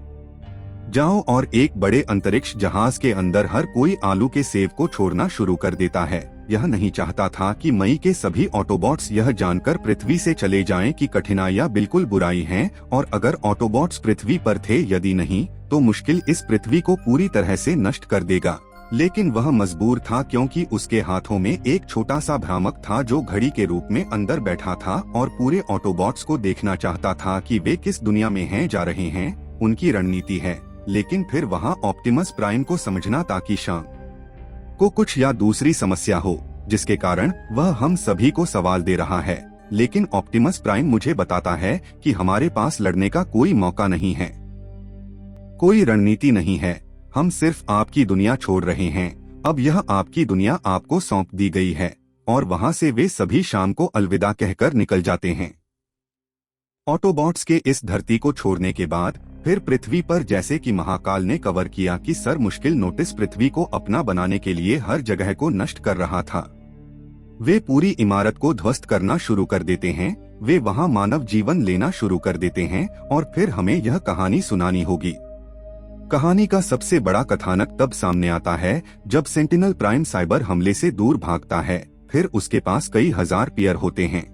जाओ और एक बड़े अंतरिक्ष जहाज के अंदर हर कोई आलू के सेब को छोड़ना शुरू कर देता है। यह नहीं चाहता था कि मई के सभी ऑटोबॉट्स यह जानकर पृथ्वी से चले जाएं कि कठिनाइयां बिल्कुल बुराई हैं और अगर ऑटोबॉट्स पृथ्वी पर थे, यदि नहीं तो मुश्किल इस पृथ्वी को पूरी तरह से नष्ट कर देगा। लेकिन वह मजबूर था क्योंकि उसके हाथों में एक छोटा सा भ्रामक था जो घड़ी के रूप में अंदर बैठा था और पूरे ऑटोबॉट्स को देखना चाहता था कि वे किस दुनिया में हैं जा रहे हैं। उनकी रणनीति है। लेकिन फिर वहाँ ऑप्टिमस प्राइम को समझना ताकि शाम को कुछ या दूसरी समस्या हो जिसके कारण वह हम सभी को सवाल दे रहा है। लेकिन ऑप्टिमस प्राइम मुझे बताता है कि हमारे पास लड़ने का कोई मौका नहीं है, कोई रणनीति नहीं है। हम सिर्फ आपकी दुनिया छोड़ रहे हैं। अब यह आपकी दुनिया आपको सौंप दी गई है। और वहाँ से वे सभी शाम को अलविदा कहकर निकल जाते हैं। ऑटोबॉट्स के इस धरती को छोड़ने के बाद फिर पृथ्वी पर जैसे कि महाकाल ने कवर किया कि सर मुश्किल नोटिस पृथ्वी को अपना बनाने के लिए हर जगह को नष्ट कर रहा था। वे पूरी इमारत को ध्वस्त करना शुरू कर देते हैं। वे वहां मानव जीवन लेना शुरू कर देते हैं और फिर हमें यह कहानी सुनानी होगी। कहानी का सबसे बड़ा कथानक तब सामने आता है जब सेंटिनल प्राइम साइबर हमले से दूर भागता है। फिर उसके पास कई हजार पेयर होते हैं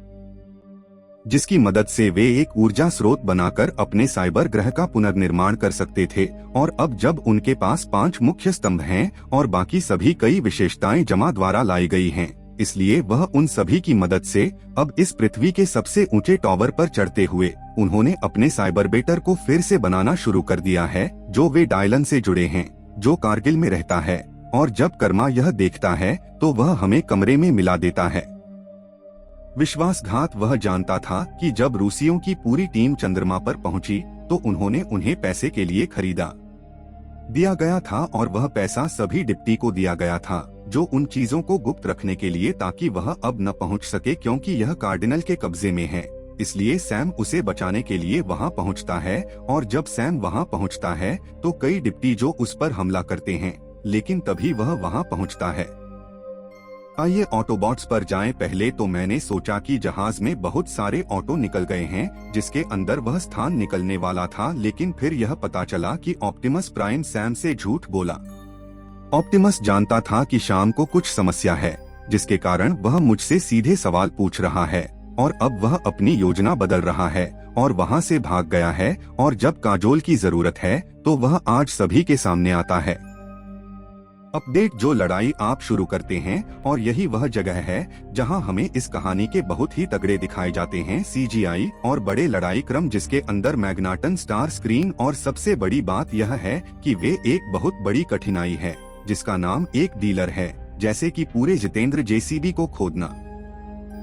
जिसकी मदद से वे एक ऊर्जा स्रोत बनाकर अपने साइबर ग्रह का पुनर्निर्माण कर सकते थे। और अब जब उनके पास 5 मुख्य स्तंभ हैं और बाकी सभी कई विशेषताएं जमा द्वारा लाई गई हैं, इसलिए वह उन सभी की मदद से अब इस पृथ्वी के सबसे ऊंचे टावर पर चढ़ते हुए उन्होंने अपने साइबर बेटर को फिर से बनाना शुरू कर दिया है जो वे डायलन से जुड़े हैं, जो कारगिल में रहता है। और जब कर्मा यह देखता है तो वह हमें कमरे में मिला देता है। विश्वासघात वह जानता था कि जब रूसियों की पूरी टीम चंद्रमा पर पहुंची तो उन्होंने उन्हें पैसे के लिए खरीदा दिया गया था और वह पैसा सभी डिप्टी को दिया गया था जो उन चीजों को गुप्त रखने के लिए ताकि वह अब न पहुंच सके क्योंकि यह कार्डिनल के कब्जे में है। इसलिए सैम उसे बचाने के लिए वहां पहुंचता है और जब सैम वहां पहुंचता है तो कई डिप्टी जो उस पर हमला करते हैं, लेकिन तभी वह वहां पहुंचता है। आइए ऑटोबॉट्स पर जाएं। पहले तो मैंने सोचा कि जहाज में बहुत सारे ऑटो निकल गए हैं जिसके अंदर वह स्थान निकलने वाला था, लेकिन फिर यह पता चला कि ऑप्टिमस प्राइम सैम से झूठ बोला। ऑप्टिमस जानता था कि शाम को कुछ समस्या है जिसके कारण वह मुझसे सीधे सवाल पूछ रहा है और अब वह अपनी योजना बदल रहा है और वहाँ से भाग गया है, और जब काजोल की जरूरत है तो वह आज सभी के सामने आता है। अपडेट जो लड़ाई आप शुरू करते हैं, और यही वह जगह है जहां हमें इस कहानी के बहुत ही तगड़े दिखाए जाते हैं CGI और बड़े लड़ाई क्रम, जिसके अंदर मैग्नाटन स्टार स्क्रीन, और सबसे बड़ी बात यह है कि वे एक बहुत बड़ी कठिनाई है जिसका नाम एक डीलर है, जैसे कि पूरे जितेंद्र JCB को खोदना।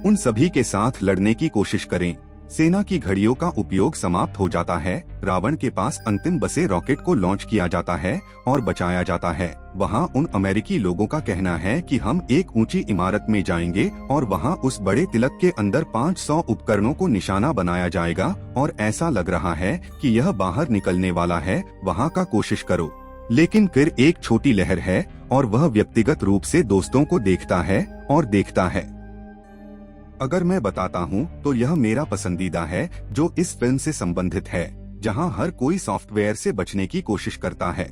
उन सभी के साथ लड़ने की कोशिश करें। सेना की घड़ियों का उपयोग समाप्त हो जाता है, रावण के पास अंतिम बसे रॉकेट को लॉन्च किया जाता है और बचाया जाता है। वहाँ उन अमेरिकी लोगों का कहना है कि हम एक ऊंची इमारत में जाएंगे और वहाँ उस बड़े तिलक के अंदर 500 उपकरणों को निशाना बनाया जाएगा, और ऐसा लग रहा है कि यह बाहर निकलने वाला है, वहाँ का कोशिश करो। लेकिन फिर एक छोटी लहर है और वह व्यक्तिगत रूप से दोस्तों को देखता है और देखता है। अगर मैं बताता हूँ तो यह मेरा पसंदीदा है जो इस फिल्म से संबंधित है, जहाँ हर कोई सॉफ्टवेयर से बचने की कोशिश करता है।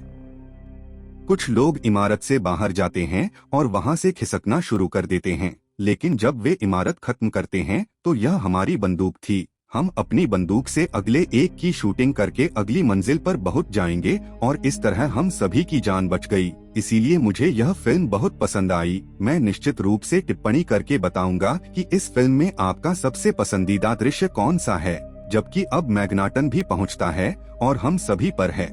कुछ लोग इमारत से बाहर जाते हैं और वहाँ से खिसकना शुरू कर देते हैं, लेकिन जब वे इमारत खत्म करते हैं तो यह हमारी बंदूक थी। हम अपनी बंदूक से अगले एक की शूटिंग करके अगली मंजिल पर पहुंच जाएंगे, और इस तरह हम सभी की जान बच गई। इसीलिए मुझे यह फिल्म बहुत पसंद आई। मैं निश्चित रूप से टिप्पणी करके बताऊंगा कि इस फिल्म में आपका सबसे पसंदीदा दृश्य कौन सा है, जबकि अब मैग्नाटन भी पहुंचता है और हम सभी पर है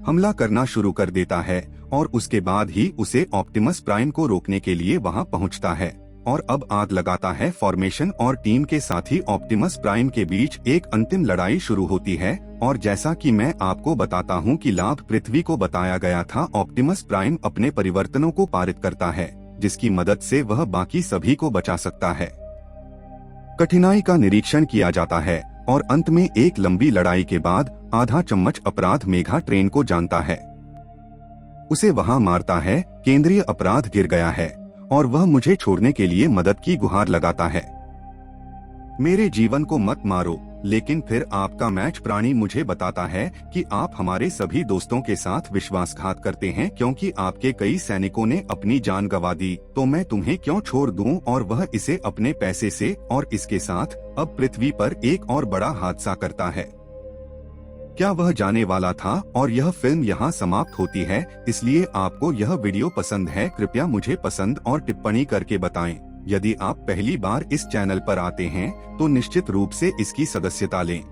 हमला करना शुरू कर देता है, और उसके बाद ही उसे ऑप्टिमस प्राइम को रोकने के लिए वहां पहुंचता है, और अब आग लगाता है। फॉर्मेशन और टीम के साथ ही ऑप्टिमस प्राइम के बीच एक अंतिम लड़ाई शुरू होती है, और जैसा कि मैं आपको बताता हूं कि लाभ पृथ्वी को बताया गया था, ऑप्टिमस प्राइम अपने परिवर्तनों को पारित करता है, जिसकी मदद से वह बाकी सभी को बचा सकता है। कठिनाई का निरीक्षण किया जाता है, और अंत में एक लंबी लड़ाई के बाद आधा चम्मच अपराध मेघा ट्रेन को जानता है, उसे वहां मारता है। केंद्रीय अपराध गिर गया है और वह मुझे छोड़ने के लिए मदद की गुहार लगाता है। मेरे जीवन को मत मारो। लेकिन फिर आपका मैच प्राणी मुझे बताता है कि आप हमारे सभी दोस्तों के साथ विश्वासघात करते हैं, क्योंकि आपके कई सैनिकों ने अपनी जान गंवा दी, तो मैं तुम्हें क्यों छोड़ दूं? और वह इसे अपने पैसे से, और इसके साथ अब पृथ्वी पर एक और बड़ा हादसा करता है। क्या वह जाने वाला था? और यह फिल्म यहाँ समाप्त होती है। इसलिए आपको यह वीडियो पसंद है, कृपया मुझे पसंद और टिप्पणी करके बताएं। यदि आप पहली बार इस चैनल पर आते हैं तो निश्चित रूप से इसकी सदस्यता लें।